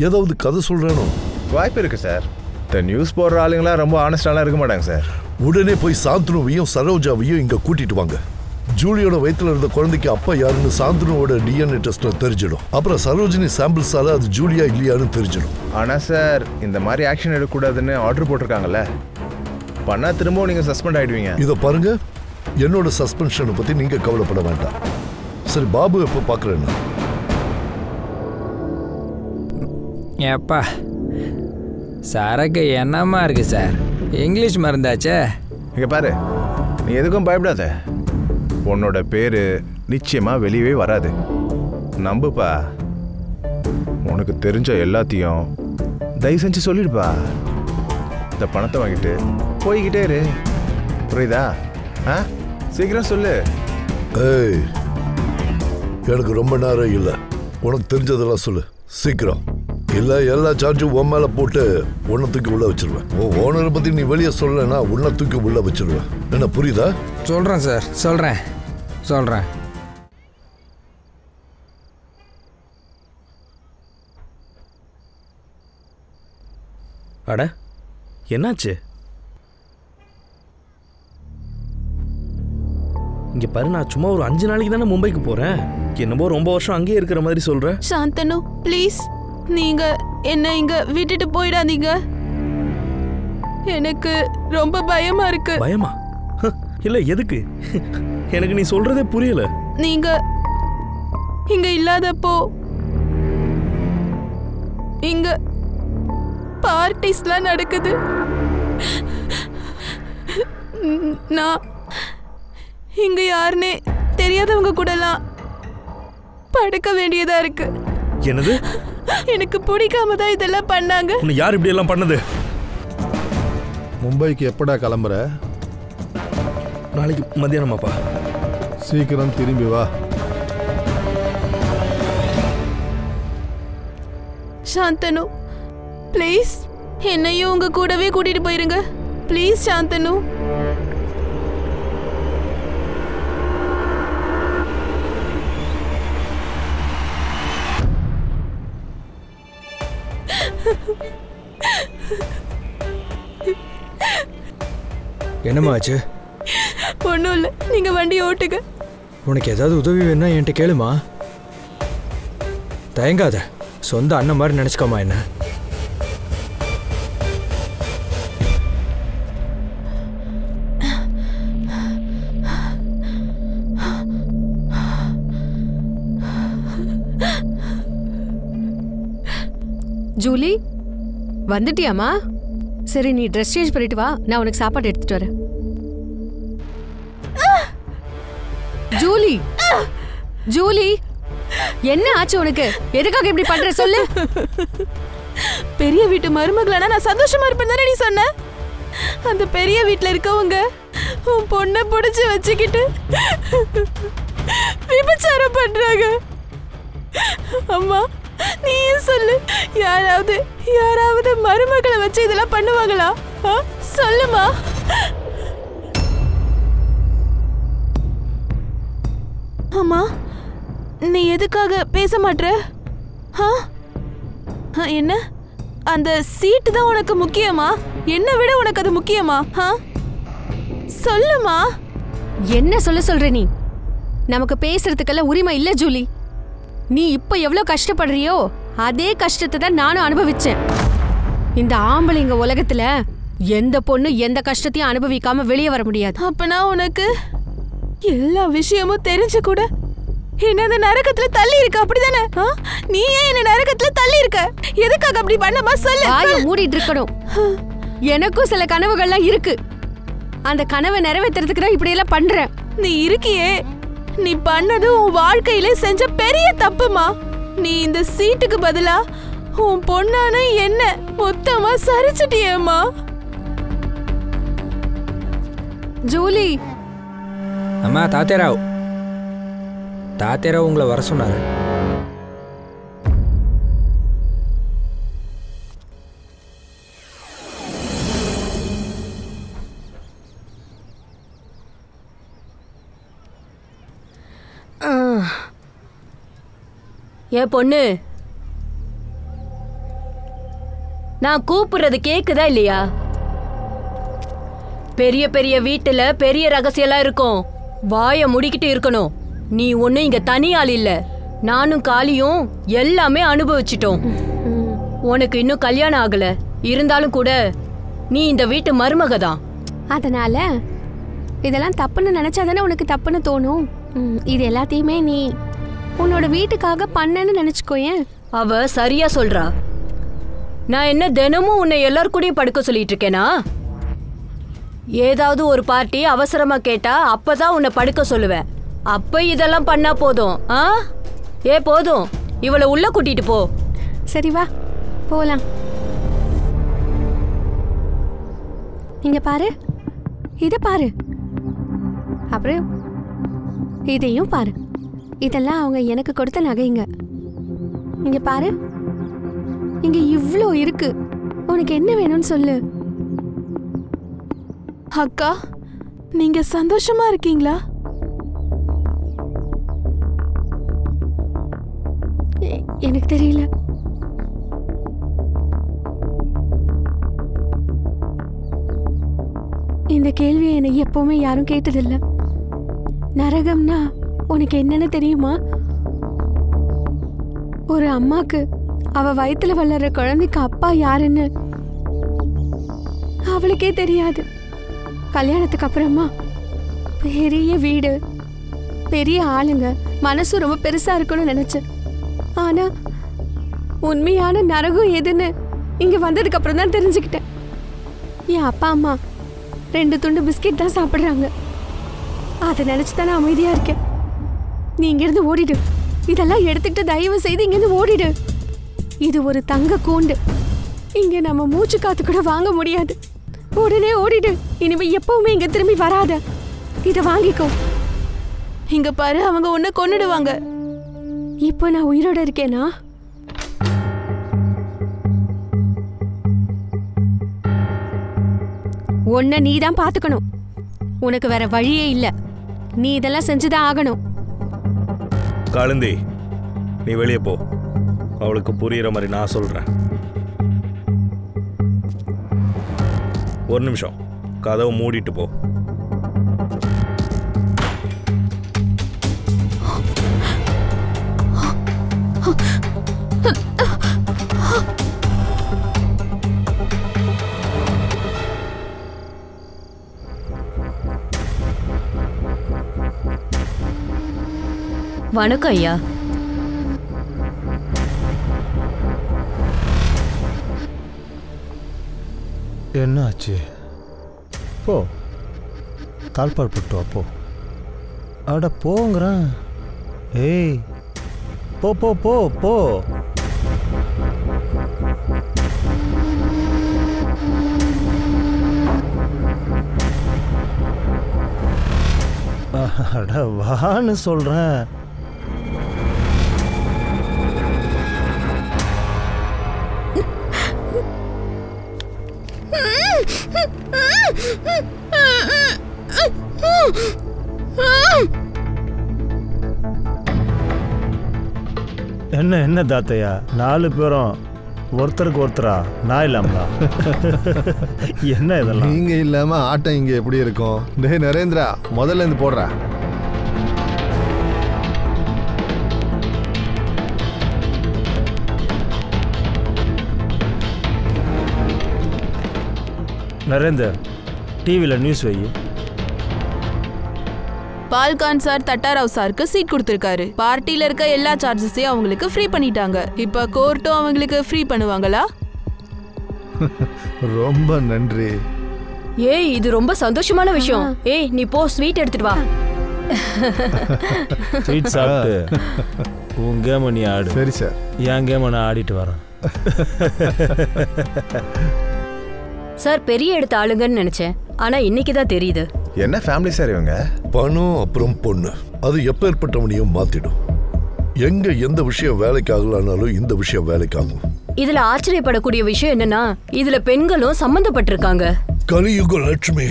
ஏதாவது கதை சொல்றானோ? வாய்ப்பு இருக்கு சார். இந்த நியூஸ் போடுற ஆளுங்களாம் ரொம்ப ஆனஸ்டாலாம் இருக்க மாட்டாங்க சார். உடனே போய் சாந்தனுவையும் சரோஜாவையும் இங்க கூட்டிட்டு வாங்க. ஜூலியோட வயிற்றுல இருந்த குழந்தைக்கு அப்பா யாருன்னு சாந்தனுவோட டிஎன்ஏ டெஸ்ட்ல தெரிஞ்சிடும். அப்புறம் சரோஜினி சாம்பிள்ஸால அது ஜூலியா இல்லையான்னு தெரிஞ்சிடும். ஆனா சார், இந்த மாதிரி ஆக்ஷன் எடுக்கக்கூடாதுன்னு ஆர்டர் போட்டிருக்காங்கல்ல, பண்ணா திரும்பவும் நீங்க சஸ்பெண்ட் ஆயிடுவீங்க. இதை பாருங்க, என்னோட சஸ்பென்ஷனை பத்தி நீங்க கவலைப்பட வேண்டாம். சரி, பாபு எப்போ பார்க்குறேன்னா? ஏப்பா சரக்கு என்னமா இருக்கு சார், இங்கிலீஷ் மருந்தாச்சே. இங்க பாரு, நீ எதுக்கும் பயப்படாத. உன்னோட பேரு நிச்சயமா வெளியவே வராது. நம்புப்பா. உனக்கு தெரிஞ்ச எல்லாத்தையும் தயவு செஞ்சு சொல்லிடுப்பா. இந்த பணத்தை வாங்கிட்டு போய்கிட்டே இரு. புரியுதா? சீக்கிரம் சொல்லு. ஏய், எனக்கு ரொம்ப நேரம் இல்லை, உனக்கு தெரிஞ்சதெல்லாம் சொல்லு சீக்கிரம். இல்லை எல்லா சார்ஜும் உன் மேலே போட்டு உன்னை தூக்கி உள்ள வச்சிருவேன். உன் ஓனரை பற்றி நீ வெளியே சொல்லலைன்னா உன்னை தூக்கி உள்ள வச்சிருவேன். என்ன புரியுதா? சொல்கிறேன் சார், சொல்கிறேன். அட என்னாச்சு? இங்க பாரு, நான் சும்மா ஒரு 5 நாளைக்கு தானே மும்பைக்கு போறேன். என்னமோ ரொம்ப வருஷம் அங்கேயே இருக்கிற மாதிரி சொல்ற. சாந்தனு ப்ளீஸ், நீங்க என்ன இங்க விட்டுட்டு போயிடாதீங்க. எனக்கு ரொம்ப பயமா இருக்கு. பயமா? இல்ல, எதுக்கு? எனக்கு நீ சொல்றதே புரியல. நீங்க இங்க இல்லாதப்போ இங்க பார்ட்டிஸ்லாம் நடக்குது. நான் இங்க யாருன்னே தெரியாதவங்க கூடலாம் படுக்க வேண்டியதா இருக்கு. என்னது? எனக்கு பிடிக்காம தான் இதெல்லாம் பண்ணாங்க. உன்னை யார் இப்படி எல்லாம் பண்ணது? மும்பைக்கு எப்படா கிளம்புற? நாளைக்கு மத்தியானமாப்பா. சீக்கிரம் திரும்பி வா. சாந்தனு ப்ளீஸ், என்னையும் உங்க கூடவே கூட்டிட்டு போயிருங்க ப்ளீஸ். சாந்தனு என்னம்மா ஆச்சு? ஒன்றும் இல்லை, நீங்கள் வண்டி ஓட்டுங்க. உனக்கு ஏதாவது உதவி வேணும்னா என்கிட்ட கேளுமா. தயங்காத, சொந்த அண்ணன் மாதிரி நினச்சிக்கோமா என்ன. ஜூலி வந்துட்டியாமா? சரி, நீ ட்ரெஸ் சேஞ்ச் பண்ணிட்டு வா, நான் உனக்கு சாப்பாடு எடுத்துட்டு வரேன். ஜூலி, ஜூலி, என்ன ஆச்சு உனக்கு? எதுக்காக இப்படி பண்ற சொல்லு. பெரிய வீட்டு மருமகளானா நான் சந்தோஷமா இருப்பேன் தானே நீ சொன்ன? அந்த பெரிய வீட்டில் இருக்கவங்க உன் பொண்ணை பிடிச்சி வச்சுக்கிட்டு விபச்சாரம் பண்றாங்க. அம்மா, நீ சொல்லு, யாராவது மருமகளை வச்சு இதெல்லாம் பண்ணுவாங்களா? சொல்லுமா. அம்மா, நீ எதுக்காக பேச மாட்ற? என்ன, அந்த சீட்டு தான் உனக்கு முக்கியமா? என்னை விட உனக்கு அது முக்கியமா? சொல்லுமா. என்ன சொல்ற நீ? நமக்கு பேசுறதுக்கெல்லாம் உரிமை இல்ல ஜூலி. நீ இப்ப எவ்வளவு கஷ்டப்படுறியோ அதே கஷ்டத்தை தான் நானும் அனுபவிச்சேன். இந்த ஆம்பளைங்க உலகத்துல எந்த பொண்ணு எந்த கஷ்டத்தையும் அனுபவிக்காம வெளியே வர முடியாது. அப்பனா உனக்கு எல்லா விஷயமும் தெரிஞ்சு கூட என்ன இந்த நரகத்துல தள்ளி இருக்க, அப்படிதானே? நீ ஏன் என்ன நரகத்துல தள்ளி இருக்க? எதுக்காக அப்படி பண்ணமா சொல்லு. வாயை மூடிட்டு இருக்கணும். எனக்கும் சில கனவுகள்லாம் இருக்கு. அந்த கனவை நிறைவேற்றுறதுக்கு தான் இப்படி எல்லாம் பண்றேன். நீ இருக்கியே, நீ பண்ணது உன் வாழ்க்கையில செஞ்ச பெரிய தப்புமா. நீ இந்த சீட்டுக்கு பதிலா உன் பொண்ணான என்ன மொத்தமா சரிச்சிட்டியேம்மா. ஜூலி. அம்மா, தாத்தேராவ் உங்களை வர சொன்னாரு. ஏ பொண்ணு, நான் கூப்பிடுறது கேக்குதா இல்லையா? பெரிய பெரிய வீட்டுல பெரிய ரகசியம்லாம் இருக்கும். வாய முடிக்கிட்டு இருக்கணும். நீ ஒண்ணு இங்க தனி ஆள் இல்ல. நானும் காளியும் எல்லாமே அனுபவிச்சிட்டோம். உனக்கு இன்னும் கல்யாணம் ஆகல. இருந்தாலும் கூட நீ இந்த வீட்டு மருமக தான். அதனால இதெல்லாம் தப்புன்னு நினைச்சாதானே உனக்கு தப்புன்னு தோணும். இது எல்லாத்தையுமே நீ உன்னோட வீட்டுக்காக பண்ணன்னு நினைச்சுக்கோயேன். அவ சரியா சொல்றா. நான் என்ன தினமும் உன்னை எல்லார் கூடயும் படுக்க சொல்லிட்டு இருக்கேனா? ஏதாவது ஒரு பார்ட்டி அவசரமா கேட்டா அப்பதான் உன்னை படுக்க சொல்லுவேன். அப்ப இதெல்லாம் பண்ணா போதும். போதும், இவளை உள்ள கூட்டிட்டு போ. சரி, வா போலாம். இங்க பாரு, இத பாரு, அப்புறம் இதையும் பாரு. இதெல்லாம் அவங்க எனக்கு கொடுத்த நகைங்க. இங்க பாரு, இங்க இவ்ளோ இருக்கு. உனக்கு என்ன வேணும்னு சொல்லு. அக்கா, நீங்க சந்தோஷமா இருக்கீங்களா? எனக்கு தெரியல. இந்த கேள்வியை என்னை எப்பவுமே யாரும் கேட்டதில்லை. நரகம்னா உனக்கு என்னன்னு தெரியுமா? ஒரு அம்மாக்கு அவ வயித்துல வளர்ற குழந்தைக்கு அப்பா யாருன்னு அவளுக்கே தெரியாது. கல்யாணத்துக்கு அப்புறமா பெரிய வீடு, பெரிய ஆளுங்க, மனசு ரொம்ப பெருசா இருக்குன்னு நினைச்சேன். ஆனா உண்மையான நரகம் எதுன்னு இங்க வந்ததுக்கு அப்புறம் தான் தெரிஞ்சுக்கிட்டேன். என் அப்பா அம்மா 2 துண்டு பிஸ்கெட் தான் சாப்பிடுறாங்க. அதை நினைச்சுதானே அமைதியா இருக்கேன். நீ இங்கிருந்து ஓடிடு. இதெல்லாம் எடுத்துக்கிட்டு தயவு செய்து இங்கிருந்து ஓடிடு. இது ஒரு தங்க கூண்டு. இங்க நம்ம மூச்சு காத்து கூட வாங்க முடியாது. உடனே ஓடிடு. இனிமே எப்பவுமே இங்க திரும்பி வராத. இத வாங்கிக்கோ. இங்க பாரு, அவங்க உன்னை கொன்னுடுவாங்க. இப்போ நான் உயிரோட இருக்கேனா? உன்னை நீ தான் பாத்துக்கணும். உனக்கு வேற வழியே இல்ல. நீ இதெல்லாம் செஞ்சுதான் ஆகணும். காளிந்தி, நீ வெளியே போ. அவளுக்கு புரியுற மாதிரி நான் சொல்றேன். ஒரு நிமிஷம், கதவை மூடிட்டு போ. வணக்கம் ஐயா. என்ன ஆச்சு? போ தாழ்பால் பட்டு அப்போ. அட போங்கிறேன். ஏய் போ போ போ போ. அட வான்னு சொல்றேன். என்ன என்ன தாத்தையா, 4 பேரும் ஒருத்தருக்கு ஒருத்தரா? நான் இல்லாமலா? என்ன இதெல்லாம்? நீங்க இல்லாம ஆட்டம் இங்க எப்படி இருக்கும்? டேய் நரேந்திரா, முதல்ல இருந்து போடுறா. நரேந்தர், டிவியில் நியூஸ் வை. பால்கான் சார் தட்டாராவ் சாருக்கு சீட் கொடுத்திருக்காரு. பார்ட்டியில இருக்க எல்லா சார்ஜஸையும் அவங்களுக்கு ஃப்ரீ பண்ணிட்டாங்க. இப்ப கோர்ட்டும் அவங்களுக்கு ஃப்ரீ பண்ணுவாங்களா? ரொம்ப நன்றி. ஏய், இது ரொம்ப சந்தோஷமான விஷயம். ஏய், நீ போ ஸ்வீட் எடுத்துட்டு வா. ஸ்வீட் சாப்பிட்டு உன் கேம நீ ஆடு. சரி சார். என் கேம நான் ஆடிட்டு வரேன். சார் பெரிய எடுத்த ஆளுங்கன்னு நினைச்சேன், ஆனா இன்னைக்கு தான் தெரியுது. என்ன ஃபேமிலி சார் இவங்க? பணம் அப்புறம் பொண்ணு, அது எப்பேற்பட்டவனையும் மாத்திடும். எங்க எந்த விஷயம் வேலைக்கு ஆகலானாலும் இந்த விஷயம் வேலைக்கு ஆகும். இதுல ஆச்சரியப்படக்கூடிய விஷயம் என்னன்னா, இதுல பெண்களும் சம்பந்தப்பட்டிருக்காங்க. கலியுக லட்சுமி,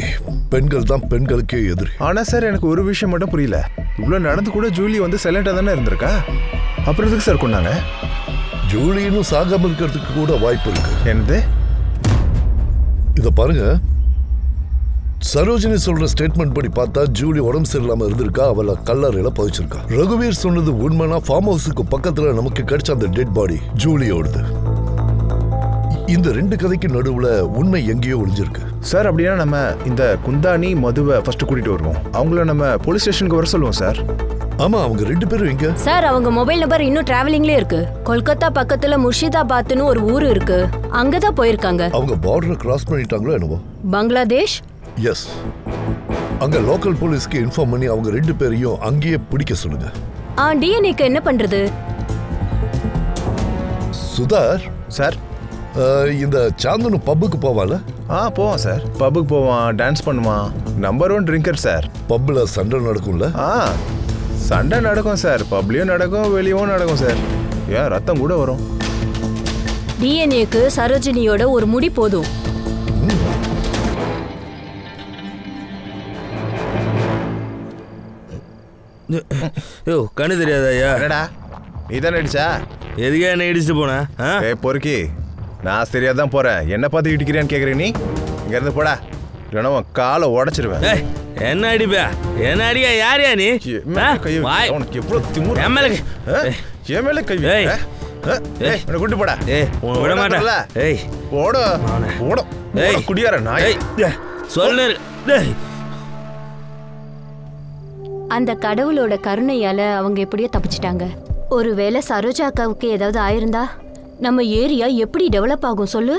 பெண்கள் தான் பெண்களுக்கே எதிரி. ஆனா சார் எனக்கு ஒரு விஷயம் மட்டும் புரியல. இவ்வளவு நடந்து கூட ஜூலி வந்து சைலண்டா தானே இருந்திருக்கா. அப்புறம் எதுக்கு சார் கொண்டாங்க? ஜூலியும் சாகாம இருக்கிறதுக்கு கூட வாய்ப்பு இருக்கு. என்னது? இத பாருங்க, சரோஜினி சொல்ற ஸ்டேட்மெண்ட் படி பார்த்தா ஜூலி உடம்பு சரியில்லாம இருந்திருக்கா. அவளை கல்லறையில பதிச்சிருக்கா. ரகுவீர் சொன்னது உண்மைனா ஃபார்ம் ஹவுஸுக்கு பக்கத்துல நமக்கு கிடைச்ச அந்த டெட் பாடி ஜூலியோடது. இந்த 2 கதைக்கு நடுவுல உண்மை எங்கேயோ ஒளிஞ்சிருக்கு. சார் அப்படின்னா நம்ம இந்த குந்தானி மதுவை ஃபர்ஸ்ட் கூட்டிட்டு வருவோம். அவங்கள நம்ம போலீஸ் ஸ்டேஷனுக்கு வர சொல்லுவோம் சார். ஆமா, அவங்க 2 பேரும் எங்க? சார் அவங்க மொபைல் நம்பர் இன்னும் டிராவலிங்லயே இருக்கு. கொல்கத்தா பக்கத்துல முர்ஷிதாபாத்னு ஒரு ஊர் இருக்கு, அங்கதான் போயிருக்காங்க. அவங்க பார்டர் கிராஸ் பண்ணிட்டாங்களோ என்னவோ. பங்களாதேஷ்? எஸ். அங்க லோக்கல் போலீஸ்க்கு இன்ஃபார்ம் பண்ணி அவங்க 2 பேரையும் அங்கேயே பிடிக்க சொல்லுங்க. டிஎன்ஏக்கு என்ன பண்றது? சுதார் சார், இந்த சாந்தனு பப்புக்கு போவால? போவான் சார். பப்புக்கு போவான், டான்ஸ் பண்ணுவான். Number 1 drinker sir. பப்ல சண்டை நடக்கும்ல? சண்டை நடக்கும் சார். பப்லயும் நடக்கும், வெளியவும் நடக்கும் சார். ஏன் ரத்தம் கூட வரும். டிஎன்ஏக்கு சரோஜினியோட ஒரு முடி போதும். கண்ணு தெரியாதாயா? என்னடா நீ தானே அடிச்சா? எதுக்கா என்ன இடிச்சுட்டு போன? பொறுக்கி, நான் சரியாதான் போறேன். என்ன பார்த்து இடிக்கிறியான்னு கேக்குறேன் நீ? இங்க இருந்து போடா, இல்லைன்னா உன் காலை உடைச்சிருவேன். என்ன அடிப்பா? என்ன அடியா? யாரையா நீ? உனக்கு எவ்வளவு திமிரு? என் மேல கை கூட்டு போடா. விட மாட்டேன்ல. போட போட குடியார நாய் சொல்லு. அந்த கடவுளோட கருணையால அவங்க எப்படியோ தப்பிச்சிட்டாங்க. ஒருவேளை சரோஜா அக்காவுக்கு ஏதாவது ஆயிருந்தா நம்ம ஏரியா எப்படி டெவலப் ஆகும் சொல்லு?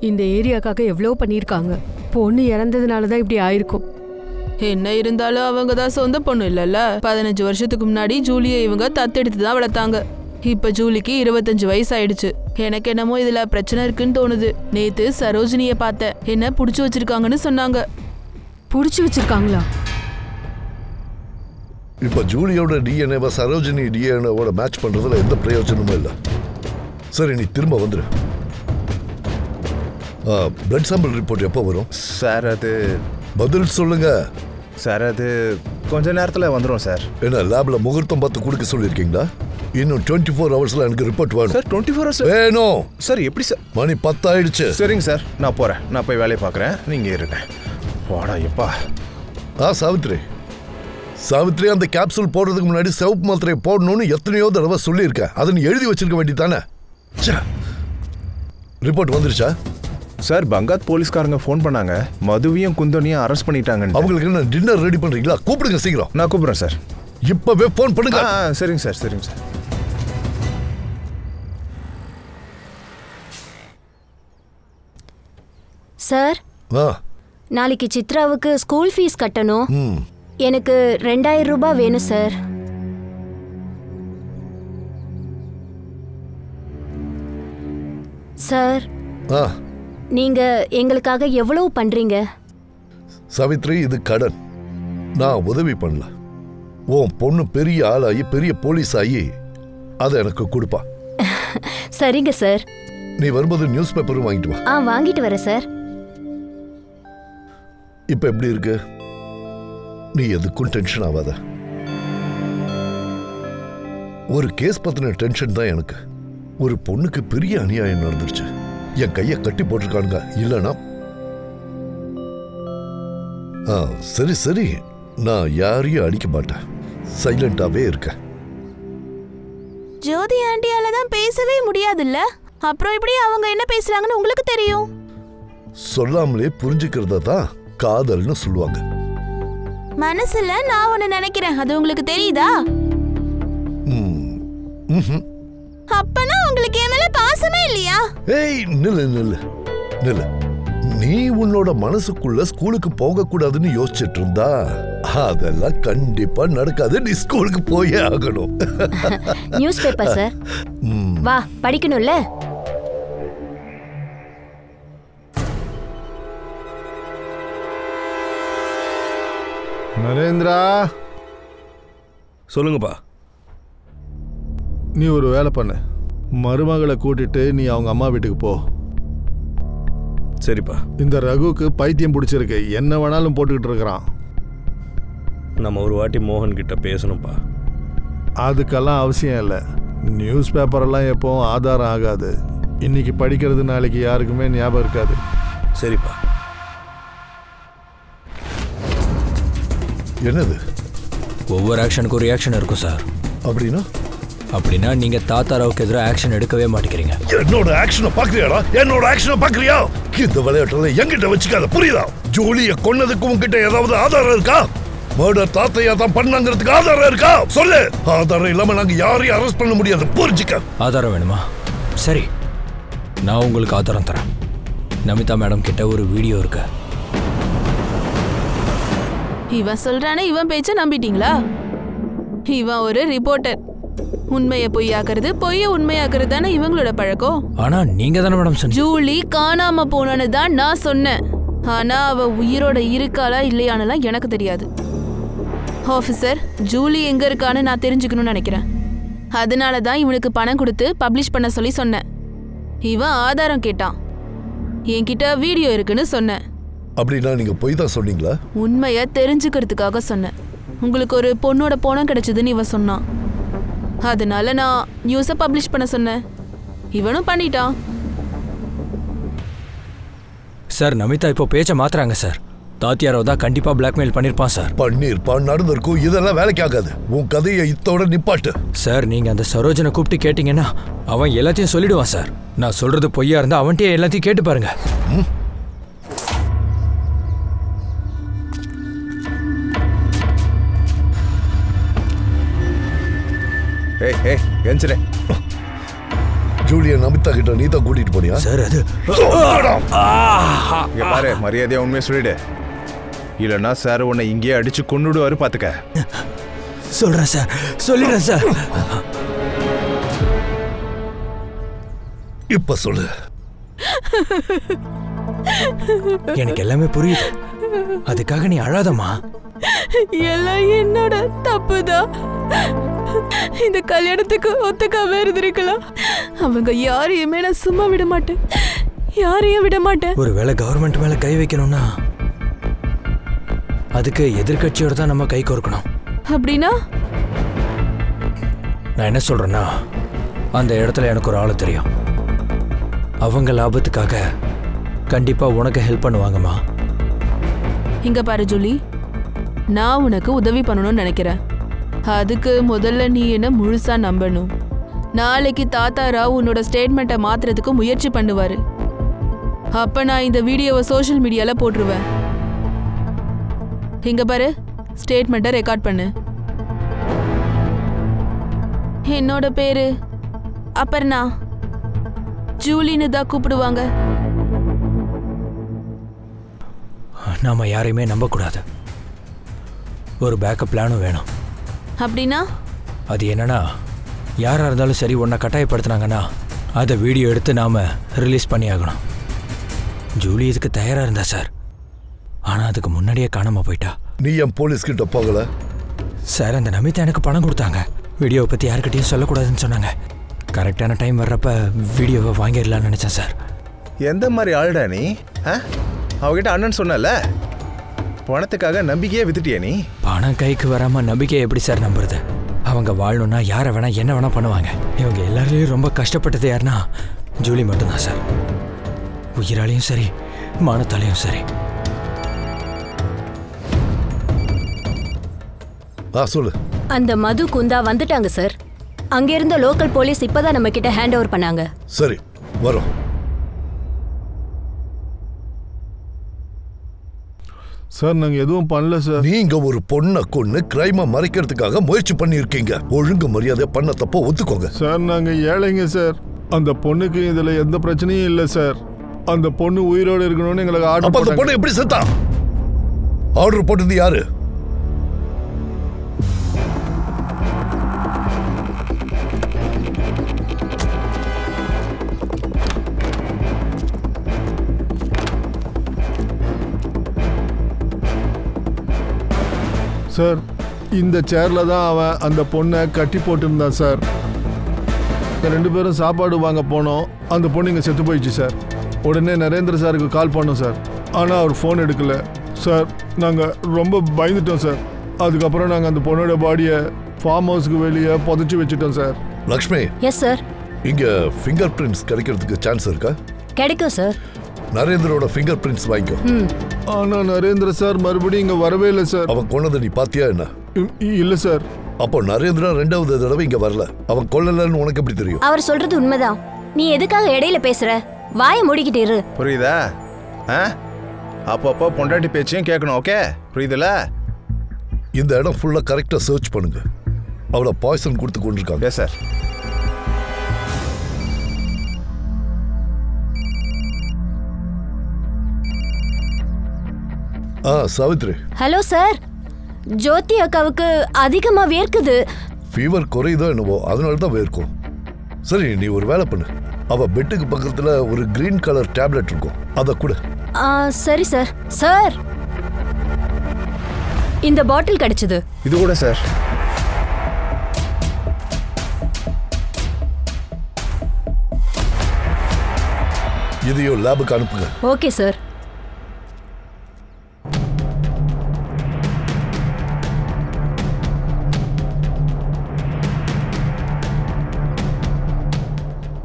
இந்த ஏரியாக்காக எவ்வளோ பண்ணியிருக்காங்க. பொண்ணு இறந்ததுனால தான் இப்படி ஆயிருக்கும். என்ன இருந்தாலும் அவங்க தான் சொந்த பொண்ணு இல்லைல்ல. 15 வருஷத்துக்கு முன்னாடி ஜூலியை இவங்க தத்தெடுத்து தான் வளர்த்தாங்க. இப்ப ஜூலிக்கு 25 வயசு ஆயிடுச்சு. எனக்கு என்னமோ இதுல பிரச்சனை இருக்குன்னு தோணுது. நேத்து சரோஜினிய பார்த்தேன், என்ன புடிச்சு வச்சிருக்காங்கன்னு சொன்னாங்க. புடிச்சு வச்சிருக்காங்களா? இப்ப ஜூலியோட டிஎன்ஏவை சரோஜினி டிஎன்ஏவோட மேட்ச் பண்றதுல எந்த பிரயோஜனமும் இல்லை. சரி, நீ திரும்ப வந்துரு. பிளட் சாம்பிள் ரிப்போர்ட் எப்போ வரும் சார்? அது பதில் சொல்லுங்க சார். அது கொஞ்ச நேரத்தில் வந்துடும் சார். என்ன லேப்ல முகூர்த்தம் பார்த்து கொடுக்க சொல்லியிருக்கீங்களா? இன்னும் 24 ஹவர்ஸ்ல எனக்கு ரிப்போர்ட் வேணும் சார். 24 ஹவர்ஸ் வேணும் சார். எப்படி சார்? மணி 10 ஆயிடுச்சு. சரிங்க சார், நான் போறேன். நான் போய் வேலையை பார்க்குறேன், நீங்க இருங்க. வாடா எப்பா. சாவித்ரி, சாவித்ரி, அந்த கேப்சூல் போடுறதுக்கு முன்னாடி சிவப்பு மாத்திரையை போடணும்னு எத்தனையோ தடவை சொல்லியிருக்கேன். அதை நீ எழுதி வச்சிருக்க வேண்டியதானே? ரிப்போர்ட் வந்துருச்சா? சார், பங்காத் போலீஸ்காரங்க ஃபோன் பண்ணாங்க. மதுவையும் குந்தனையும் அரெஸ்ட் பண்ணிட்டாங்க. அவங்களுக்கு என்ன டின்னர் ரெடி பண்றீங்களா? கூப்பிடுங்க சீக்கிரம். நான் கூப்பிடுறேன் சார். இப்பவே போன் பண்ணுங்க. சரிங்க சார், சரிங்க சார். சார், நாளைக்கு சித்ராவுக்கு ஸ்கூல் ஃபீஸ் கட்டணும். எனக்கு 2000 ரூபாய் வேணும் சார். சார், நீங்க எங்களுக்காக எவ்வளவு பண்றீங்க? சாவித்ரி, இது கடன். நான் உதவி பண்ணல. உன் பொண்ணு பெரிய ஆளாகி பெரிய போலீஸ் ஆகி அதை எனக்கு கொடுப்பா. சரிங்க சார். நீ வரும்போது நியூஸ் பேப்பரும் வாங்கிட்டு வா. வாங்கிட்டு வரேன் சார். இப்ப எப்படி இருக்கு? நீ எதுக்கும் டென்ஷன் ஆகாத. ஒரு கேஸ் பத்தின டென்ஷன் தான் எனக்கு. ஒரு பொண்ணுக்கு பெரிய அநியாயம் நடந்துருச்சு. என் கையை கட்டி போட்டிருக்கானுங்க. இல்லனா சரி சரி, நான் யாரையும் அடிக்க மாட்டேன். சைலண்டாவே இருக்க. ஜோதி ஆண்டியால தான் பேசவே முடியாதுல்ல, அப்புறம் இப்படி அவங்க என்ன பேசுறாங்கன்னு உங்களுக்கு தெரியும்? சொல்லாமலே புரிஞ்சுக்கிறத தான் காதல்னு சொல்லுவாங்க. மனசுல நான் ஒன்னு நினைக்கிறேன், அது உங்களுக்கு தெரியுதா? அப்பனா உங்களுக்கு என் மேல பாசமே இல்லையா? ஏய், நில்லு நில்லு நில்லு. நீ உன்னோட மனசுக்குள்ள ஸ்கூலுக்கு போக கூடாதுன்னு யோசிச்சுட்டு இருந்தா அதெல்லாம் கண்டிப்பா நடக்காது. நீ ஸ்கூலுக்கு போயே ஆகணும். News paper sir. வா, படிக்கணும்ல. நரேந்திரா, சொல்லுங்கப்பா. நீ ஒரு வேலை பண்ண. மருமகளை கூட்டிட்டு நீ அவங்க அம்மா வீட்டுக்கு போ. சரிப்பா. இந்த ரகுக்கு பைத்தியம் பிடிச்சிருக்கு. என்ன வேணாலும் போட்டுக்கிட்டு இருக்கிறான். நம்ம ஒரு வாட்டி மோகன் கிட்ட பேசணும்ப்பா. அதுக்கெல்லாம் அவசியம் இல்லை. நியூஸ் பேப்பரெல்லாம் எப்போவும் ஆதாரம் ஆகாது. இன்னைக்கு படிக்கிறது நாளைக்கு யாருக்குமே ஞாபகம் இருக்காது. சரிப்பா. என்னது? ஒவ்வொரு ஆக்ஷனுக்கும் ரியாக்ஷன் இருக்கும் சார். அப்படின்னா நீங்க தாத்தாராவுக்கு எதிராக ஆக்ஷன் எடுக்கவே மாட்டேங்கிறீங்க. என்னோட ஆக்ஷனை பாக்குறியாடா? என்னோட ஆக்ஷனை பாக்குறியா? இந்த விளையாட்டுல என்கிட்ட வச்சுக்காத, புரியுதா? ஜோலிய கொன்னதுக்கு உன்கிட்ட ஏதாவது ஆதாரம் இருக்கா? மர்டர் தாத்தையா தான் பண்ணாங்கிறதுக்கு ஆதாரம் இருக்கா? சொல்லு. ஆதாரம் இல்லாம நாங்க யாரையும் அரெஸ்ட் பண்ண முடியாது, புரிஞ்சுக்க. ஆதாரம் வேணுமா? சரி, நான் உங்களுக்கு ஆதாரம் தரேன். நமிதா மேடம் கிட்ட ஒரு வீடியோ இருக்கு. இவன் சொல்றானே, இவன் பேச்ச நம்பிட்டீங்களா? இவன் ஒரு ரிப்போர்ட்டர். உண்மையை பொய்யாக்குறது, பொய்ய உண்மையாக்குறது தானே இவங்களோட பழக்கம். ஆனா நீங்க தானே மேடம் சொன்னீங்க ஜூலி காணாம போனான்னு தான் நான் சொன்னேன். ஆனா அவ உயிரோட இருக்காளா இல்லையானலாம் எனக்கு தெரியாது. ஆஃபீஸர், ஜூலி எங்க இருக்கான்னு நான் தெரிஞ்சுக்கணும்னு நினைக்கிறேன். அதனால தான் இவனுக்கு பணம் கொடுத்து பப்ளிஷ் பண்ண சொல்லி சொன்னேன். இவன் ஆதாரம் கேட்டான். என்கிட்ட வீடியோ இருக்குன்னு சொன்னேன். அப்படின்னா நீங்க போய் தான் சொன்னீங்களா? உண்மையை தெரிஞ்சுக்கிறதுக்காக சொன்னேன். உங்களுக்கு ஒரு பொண்ணோட பணம் கிடைச்சதுன்னு இவன் சொன்னான். அதனால நான் நியூஸை பப்ளிஷ் பண்ண சொன்னேன். இவனும் பண்ணிட்டான். சார், நமிதா இப்போ பேச்ச மாத்துறாங்க சார். தாத்தியாரோ தான் கண்டிப்பா பிளாக்மெயில் பண்ணிருப்பான் சார். பண்ணிருப்பான், நடந்திருக்கும். இதெல்லாம் வேலைக்கு ஆகாது. உன் கதையை இத்தோட நிப்பாட்டு. சார், நீங்க அந்த சரோஜனை கூப்பிட்டு கேட்டீங்கன்னா அவன் எல்லாத்தையும் சொல்லிடுவான் சார். நான் சொல்றது பொய்யா இருந்தா அவன்கிட்ட எல்லாத்தையும் கேட்டு பாருங்க. ஜூலிய நமிதா கிட்ட நீ தான் கூட்டிட்டு போனியா? சார், அது பாரு, மரியாதையா உண்மையை சொல்லிடு. இல்லைன்னா சார் உன்னை இங்கேயே அடிச்சு கொன்னுடுவாரு, பாத்துக்க. சொல்றேன் சார், சொல்லிடுறேன் சார். இப்ப சொல்லு. எனக்கு எல்லாமே புரியுது. அதுக்காக நீ அழாதம்மா. எல்லாம் என்னோட தப்புதான். இந்த கல்யாணத்துக்கு ஒத்துக்காம இருந்திருக்கலாம். அவங்க யாரையுமே நான் சும்மா விட மாட்டேன். யாரையும் விட மாட்டேன். ஒருவேளை கவர்மெண்ட் மேல கை வைக்கணும்னா அதுக்கு எதிர்கட்சியோட தான் நம்ம கை கோர்க்கணும். அப்படின்னா நான் என்ன சொல்றேன்னா, அந்த இடத்துல எனக்கு ஒரு ஆளு தெரியும். அவங்க லாபத்துக்காக கண்டிப்பா உனக்கு ஹெல்ப் பண்ணுவாங்கம்மா. இங்க பாரு ஜூலி, நான் உனக்கு உதவி பண்ணணும்னு நினைக்கிறேன். அதுக்கு முதல்ல நீ என்ன முழுசா நம்பணும். நாளைக்கு தாத்தாராவ் உன்னோட ஸ்டேட்மெண்ட்டை மாத்துறதுக்கு முயற்சி பண்ணுவாரு. அப்ப நான் இந்த வீடியோவை சோஷியல் மீடியால போட்டுருவேன். இங்க பாரு, ஸ்டேட்மெண்ட்டை ரெக்கார்ட் பண்ணு. என்னோட பேரு அபர்ணா. ஜூலின்னு தான் கூப்பிடுவாங்க. நாம யாரையுமே நம்பக்கூடாது. ஒரு பேக்கப் பிளானும் வேணும். அப்படின்னா? அது என்னன்னா, யாராக இருந்தாலும் சரி ஒன்றை கட்டாயப்படுத்தினாங்கன்னா அதை வீடியோ எடுத்து நாம் ரிலீஸ் பண்ணி ஆகணும். ஜூலி இதுக்கு தயாராக இருந்தா சார். ஆனால் அதுக்கு முன்னாடியே காணாமல் போயிட்டா. நீ என் போலீஸ்கிட்ட போகல? சார், அந்த நமிதா எனக்கு பணம் கொடுத்தாங்க. வீடியோவை பற்றி யாருக்கிட்டையும் சொல்லக்கூடாதுன்னு சொன்னாங்க. கரெக்டான டைம் வர்றப்ப வீடியோவை வாங்கிடலான்னு நினச்சேன் சார். எந்த மாதிரி ஆளுடா நீ? அவகிட்ட அண்ணன் சொன்னல, பணத்துக்காக நம்பிக்கையே வித்துட்டியா நீ? பணம் கைக்கு வராமல் நம்பிக்கையை எப்படி சார் நம்புறது? அவங்க வாழணும்னா யாரை வேணா என்ன வேணா பண்ணுவாங்க. இவங்க எல்லாரையும் ரொம்ப கஷ்டப்பட்டது யாருன்னா ஜூலி மட்டும்தான் சார். உயிராலையும் சரி, மானத்தாலையும் சரி. சொல்லு. அந்த மது குந்தா வந்துட்டாங்க சார். அங்க இருந்த லோக்கல் போலீஸ் இப்பதான் நம்ம கிட்ட ஹேண்ட் ஓவர் பண்ணாங்க. சரி, வரோம். சார், நாங்க எதுவும் பண்ணல சார். நீங்க ஒரு பொண்ணை கொன்னு கிரைமை மறைக்கிறதுக்காக முயற்சி பண்ணிருக்கீங்க. ஒழுங்கு மரியாதை பண்ண தப்ப ஒத்துக்கோங்க. சார், நாங்க ஏழைங்க சார். அந்த பொண்ணுக்கு இதுல எந்த பிரச்சனையும் இல்ல சார். அந்த பொண்ணு உயிரோடு இருக்கணும்னு எங்களுக்கு ஆர்டர். அப்ப அந்த பொண்ணு எப்படி செத்தா? ஆர்டர் போட்டது யாரு? சார், இந்த சேர்ல தான் அவன் அந்த பொண்ணை கட்டி போட்டுருந்தான் சார். 2 பேரும் சாப்பாடு வாங்க போனோம். அந்த பொண்ணு இங்கே செத்து போயிடுச்சு சார். உடனே நரேந்திர சாருக்கு கால் பண்ணோம் சார். ஆனால் அவர் ஃபோன் எடுக்கல சார். நாங்கள் ரொம்ப பயந்துட்டோம் சார். அதுக்கப்புறம் நாங்கள் அந்த பொண்ணோட பாடியை ஃபார்ம் ஹவுஸ்க்கு வெளியே புதைச்சி வச்சுட்டோம் சார். லக்ஷ்மி. Yes sir. இங்க ஃபிங்கர் பிரிண்ட்ஸ் கிடைக்கிறதுக்கு சான்ஸ் இருக்கா? கிடைக்கும் சார். நரேந்திரோட ஃபிங்கர் பிரிண்ட்ஸ் வாங்கிக்கோ. ஆனா நரேந்திர சார் மறுபடியும் இங்க வரவே இல்லை சார். அவன் கொன்னதை நீ பாத்தியா என்ன? இல்ல சார். அப்போ நரேந்திரா 2வது தடவை இங்க வரல. அவன் கொல்லலன்னு உனக்கு எப்படி தெரியும்? அவர் சொல்றது உண்மைதான். நீ எதுக்காக இடையில பேசுற? வாயை மூடிக்கிட்டு இரு. புரியுதா? அப்பப்போ பொண்டாட்டி பேச்சையும் கேட்கணும். ஓகே, புரியுதுல? இந்த இடம் ஃபுல்லா கரெக்டா சர்ச் பண்ணுங்க. அவளை பாய்சன் கொடுத்து கொண்டிருக்காங்க. Yes sir. Savitri. Hello sir. Jyothi அக்காவுக்கு அதிகமா வேர்க்குது. ஃபீவர் குறையுதோ என்னவோ, அதனால தான் வேர்க்கும். சரி, நீ ஒரு வேலை பண்ணு. அவ பெட்டுக்கு பக்கத்துல ஒரு கிரீன் கலர் டேப்லெட் இருக்கும், அத கூட. சரி சார். சார், இந்த பாட்டில் கிடைச்சது. இது கூட சார். இதையும் லேபுக்கு அனுப்புங்க. Okay sir.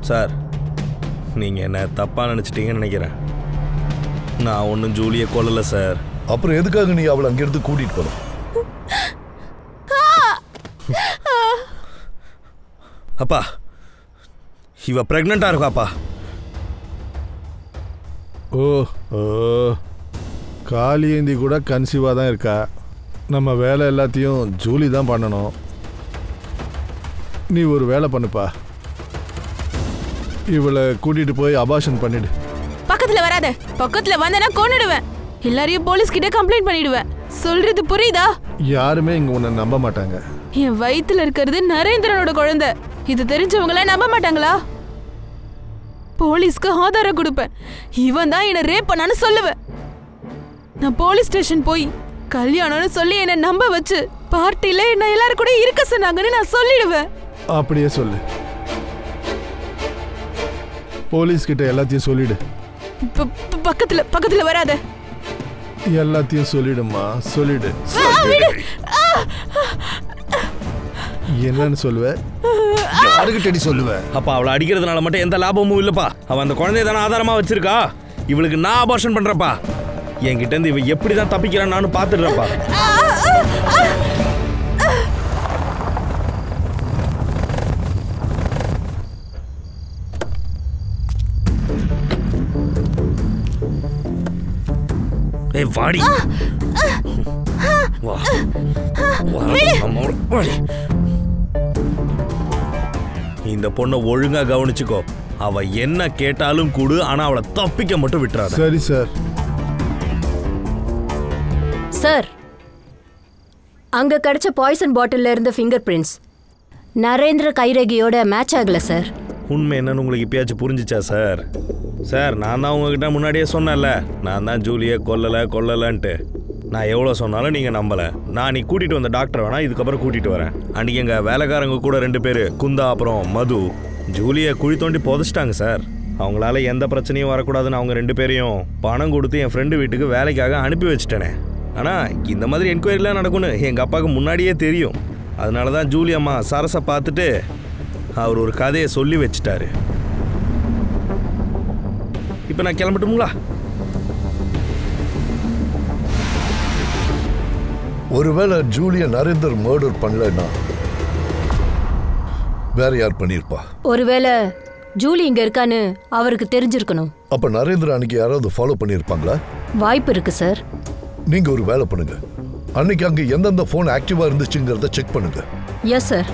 சார், நீங்கள் என்ன தப்பாக நினச்சிட்டீங்கன்னு நினைக்கிறேன். நான் ஒன்றும் ஜூலியை கொல்லலை சார். அப்புறம் எதுக்காக நீ அவளை அங்கிருந்து கூட்டிகிட்டு போன? அப்பா, இவ ப்ரெக்னெண்ட்டாக இருக்காப்பா. காளியேந்தி கூட கன்சீவாக தான் இருக்கா. நம்ம வேலை எல்லாத்தையும் ஜூலி தான் பண்ணணும். நீ ஒரு வேலை பண்ணுப்பா. இவளை கூட்டிட்டு போய் அபார்ஷன் பண்ணிடு. பக்கத்துல வராத. பக்கத்துல வந்தனா கொன்னுடுவேன். எல்லாரையும் போலீஸ் கிட்ட கம்ப்ளைண்ட் பண்ணிடுவேன். சொல்றது புரியுதா? யாருமே இங்க உன்னை நம்ப மாட்டாங்க. என் வயித்துல இருக்கிறது நரேந்திரனோட குழந்தை. இது தெரிஞ்சவங்கள நம்ப மாட்டாங்களா? போலீஸ்க்கு ஆதாரம் கொடுப்பேன். இவன் தான் என்ன ரேப் பண்ணான்னு சொல்லுவேன். நான் போலீஸ் ஸ்டேஷன் போய் கல்யாணம்னு சொல்லி என்ன நம்ப வச்சு பார்ட்டில என்ன எல்லாரும் கூட இருக்க சொன்னாங்கன்னு நான் சொல்லிடுவேன். அப்படியே சொல்லு. போலீஸ் கிட்ட எல்லாத்தையும் சொல்லிடு. பக்கத்துல வராத. எல்லாத்தையும் சொல்லிடுமா, சொல்லிடு. என்னன்னு சொல்லுவ? யாருக்கிட்ட சொல்லுவ? அப்பா, அவளை அடிக்கிறதுனால மட்டும் எந்த லாபமும் இல்லப்பா. அவன் அந்த குழந்தைய தானே ஆதாரமா வச்சிருக்கா. இவளுக்கு நான் அபார்ஷன் பண்றப்பா. என்கிட்ட இருந்து இவ எப்படிதான் தப்பிக்கிறான்னு நானும் பாத்துடுறப்பா. ஏய் வாடி. வா. வாடி. இந்த பொண்ணை ஒழுங்கா கவனிச்சுக்கோ. அவ என்ன கேட்டாலும் கூடு, ஆனா அவளை தப்பிக்க மட்டும் விட்டுறாத. சரி சார். சார், அங்க கிடைச்ச பாய்சன் பாட்டில்ல இருந்த ஃபிங்கர் பிரிண்ட்ஸ் நரேந்திர கைரேகையோட மேட்ச் ஆகல சார். உண்மை என்னன்னு உங்களுக்கு இப்பயாச்சும் புரிஞ்சிச்சா சார்? சார், நான் தான் உங்ககிட்ட முன்னாடியே சொன்னேன்ல, நான் தான் ஜூலியை கொல்லலைன்ட்டு. நான் எவ்வளோ சொன்னாலும் நீங்கள் நம்பலை. நான் நீ கூட்டிகிட்டு வந்த டாக்டர் வேணா இதுக்கப்புறம் கூட்டிகிட்டு வரேன். அன்றைக்கி எங்கள் வேலைக்காரங்க கூட 2 பேர், குந்தா அப்புறம் மது, ஜூலியை குழி தோண்டி புதைச்சிட்டாங்க சார். அவங்களால எந்த பிரச்சனையும் வரக்கூடாதுன்னு அவங்க 2 பேரையும் பணம் கொடுத்து என் ஃப்ரெண்டு வீட்டுக்கு வேலைக்காக அனுப்பி வச்சுட்டேனே. ஆனால் இந்த மாதிரி என்கொயரிலாம் நடக்கும்னு எங்கள் அப்பாவுக்கு முன்னாடியே தெரியும். அதனால தான் ஜூலி அம்மா சரசை பார்த்துட்டு அவர் ஒரு கதையை சொல்லி வச்சுட்டாரு. இப்போ நான் கிளம்பட்டுங்களா? ஒருவேளை ஜூலியை நரேந்தர் மர்டர் பண்ணலன்னா வேற யார் பண்ணியிருப்பா? ஒருவேளை ஜூலி இங்க இருக்கான்னு அவருக்கு தெரிஞ்சிருக்கணும். அப்ப நரேந்திர அன்னைக்கு யாராவது ஃபாலோ பண்ணியிருப்பாங்களா? வாய்ப்பு இருக்கு சார். நீங்க ஒரு வேலை பண்ணுங்க, அன்னைக்கு அங்க எந்தெந்த போன் ஆக்டிவா இருந்துச்சுங்கிறத செக் பண்ணுங்க. Yes sir.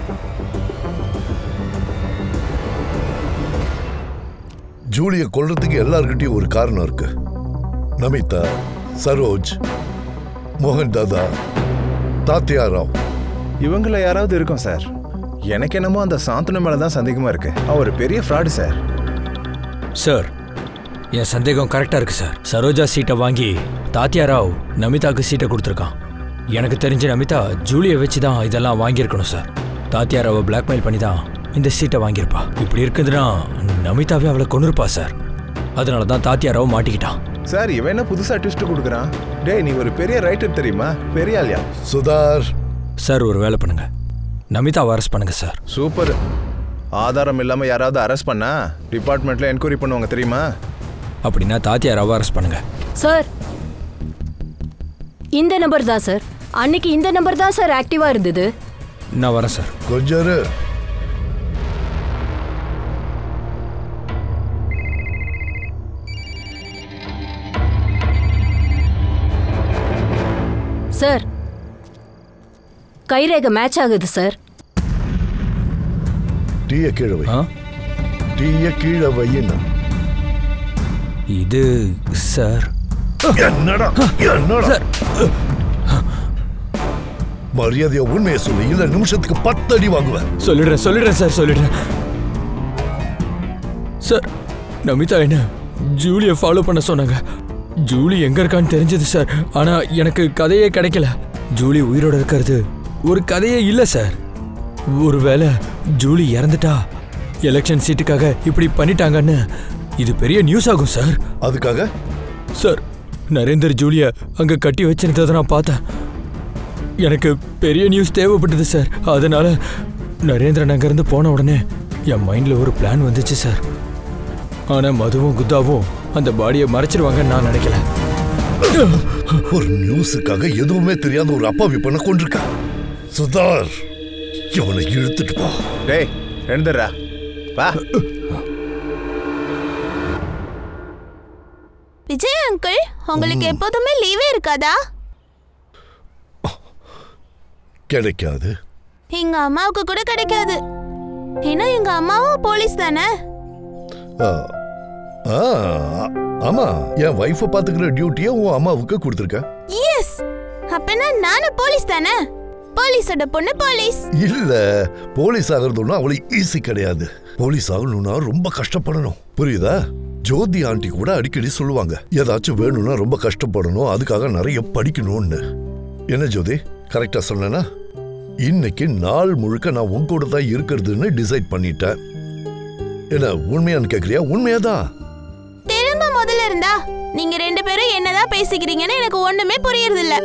ஜூலியை கொல்றதுக்கு எல்லார்கிட்டயும் ஒரு காரணம் இருக்கு. நமிதா, சரோஜ், மோகன் தாதா, தாத்தியா ராவ், இவங்கள யாராவது இருக்கும் சார். எனக்கு என்னமோ அந்த சாந்தனு மேல தான் சந்தேகமா இருக்கு. அவர் பெரிய ஃப்ராடு சார். சார், என் சந்தேகம் கரெக்டாக இருக்கு சார். சரோஜா சீட்டை வாங்கி தாத்தியா ராவ் நமிதாவுக்கு சீட்டை கொடுத்துருக்கான். எனக்கு தெரிஞ்ச நமிதா ஜூலியை வச்சு தான் இதெல்லாம் வாங்கியிருக்கணும் சார். தாத்தியா ராவை பிளாக்மெயில் பண்ணி தான் இந்த சீட்டை வாங்கியிருப்பா. இப்படி இருக்குதுன்னா நமிதாவே அவளை கொண்டிருப்பா சார். அதனால தான் தாத்தியா ராவ் மாட்டிக்கிட்டான். சார், இவன் என்ன புதுசா ட்விஸ்ட் கொடுக்குறான்? டேய், நீ ஒரு பெரிய ரைட்டர் தெரியுமா? பெரிய ஆளியா? சுதார் சார், ஒரு வேலை பண்ணுங்க, நமிதாவை அரெஸ்ட் பண்ணுங்க சார். சூப்பர். ஆதாரம் இல்லாம யாராவது அரெஸ்ட் பண்ணா டிபார்ட்மெண்ட்ல என்கொயரி பண்ணுவாங்க தெரியுமா? அப்படின்னா தாத்தியா ராவை அரெஸ்ட் பண்ணுங்க. சார், இந்த நம்பர் தான் சார். அன்னைக்கு இந்த நம்பர் தான் சார் ஆக்டிவா இருந்தது. நான் வரேன் சார். கொஞ்சம் சார், கைரேகை மேட்ச் ஆகுது சார். டீயை கீழே வை. டீயை கீழே வையினா இது சார். என்னடா மரியாதையா உண்மையை சொல்லு, இல்ல நிமிஷத்துக்கு 10 அடி வாங்குவேன். சொல்லிடுறேன் சார், சொல்லிடுறேன் சார். நமிதா என்ன ஜூலியை ஃபாலோ பண்ண சொன்னாங்க. ஜூலி எங்க இருக்கான்னு தெரிஞ்சது சார். ஆனா எனக்கு கதையே கிடைக்கல. ஜூலி உயிரோட இருக்கிறது ஒரு கதையே இல்ல சார். ஒருவேளை ஜூலி இறந்துட்டா எலெக்ஷன் சீட்டுக்காக இப்படி பண்ணிட்டாங்கன்னு இது பெரிய நியூஸ் ஆகும் சார். அதுக்காக சார், நரேந்தர் ஜூலிய அங்க கட்டி வச்சிருந்ததை நான் பார்த்தேன். எனக்கு பெரிய நியூஸ் தேவைப்பட்டது சார். அதனால நரேந்திரன் அங்கிருந்து போன உடனே என் மைண்ட்ல ஒரு பிளான் வந்துச்சு சார். ஆனா மதுவும் குத்தாவும் அந்த பாடியை மறைச்சிருவாங்கன்னு நான் நினைக்கல. ஒரு நியூஸுக்காக எதுவுமே தெரியாத ஒரு அப்பாவி பண்ண கொண்டிருக்க. சுதார், இவனை இழுத்துட்டு போ. டேய், எழுந்துடுறா வா. விஜய் அங்கிள், உங்களுக்கு எப்போதுமே லீவே இருக்காதா? கிடைக்காது. எங்க அம்மாவுக்கு கூட கிடைக்காது. ஏன்னா எங்க அம்மாவும் போலீஸ் தானே. ஆமா, என் வைஃபை பாத்துக்கிற டியூட்டியை உன் அம்மாவுக்கு கொடுத்துருக்க. எஸ், அப்பனா நானும் போலீஸ் தானே. போலீஸோட பொண்ணு போலீஸ். இல்ல, போலீஸ் ஆகிறதுனா அவ்வளவு ஈஸி கிடையாது. போலீஸ் ஆகணும்னா ரொம்ப கஷ்டப்படணும், புரியுதா? ஜோதி ஆண்டி கூட அடிக்கடி சொல்லுவாங்க, ஏதாச்சும் வேணும்னா ரொம்ப கஷ்டப்படணும், அதுக்காக நிறைய படிக்கணும்னு. என்ன ஜோதி, கரெக்டா சொன்னா? இன்னைக்கு நாள் முழுக்க நான் உன் கூட தான் இருக்கிறதுன்னு டிசைட் பண்ணிட்டேன். என்ன உண்மையான்னு கேக்குறியா? உண்மையாதான். திரும்ப முதல்ல இருந்தா நீங்க 2 பேரும் என்னதான் பேசிக்கிறீங்கன்னு எனக்கு ஒண்ணுமே புரியறது இல்ல.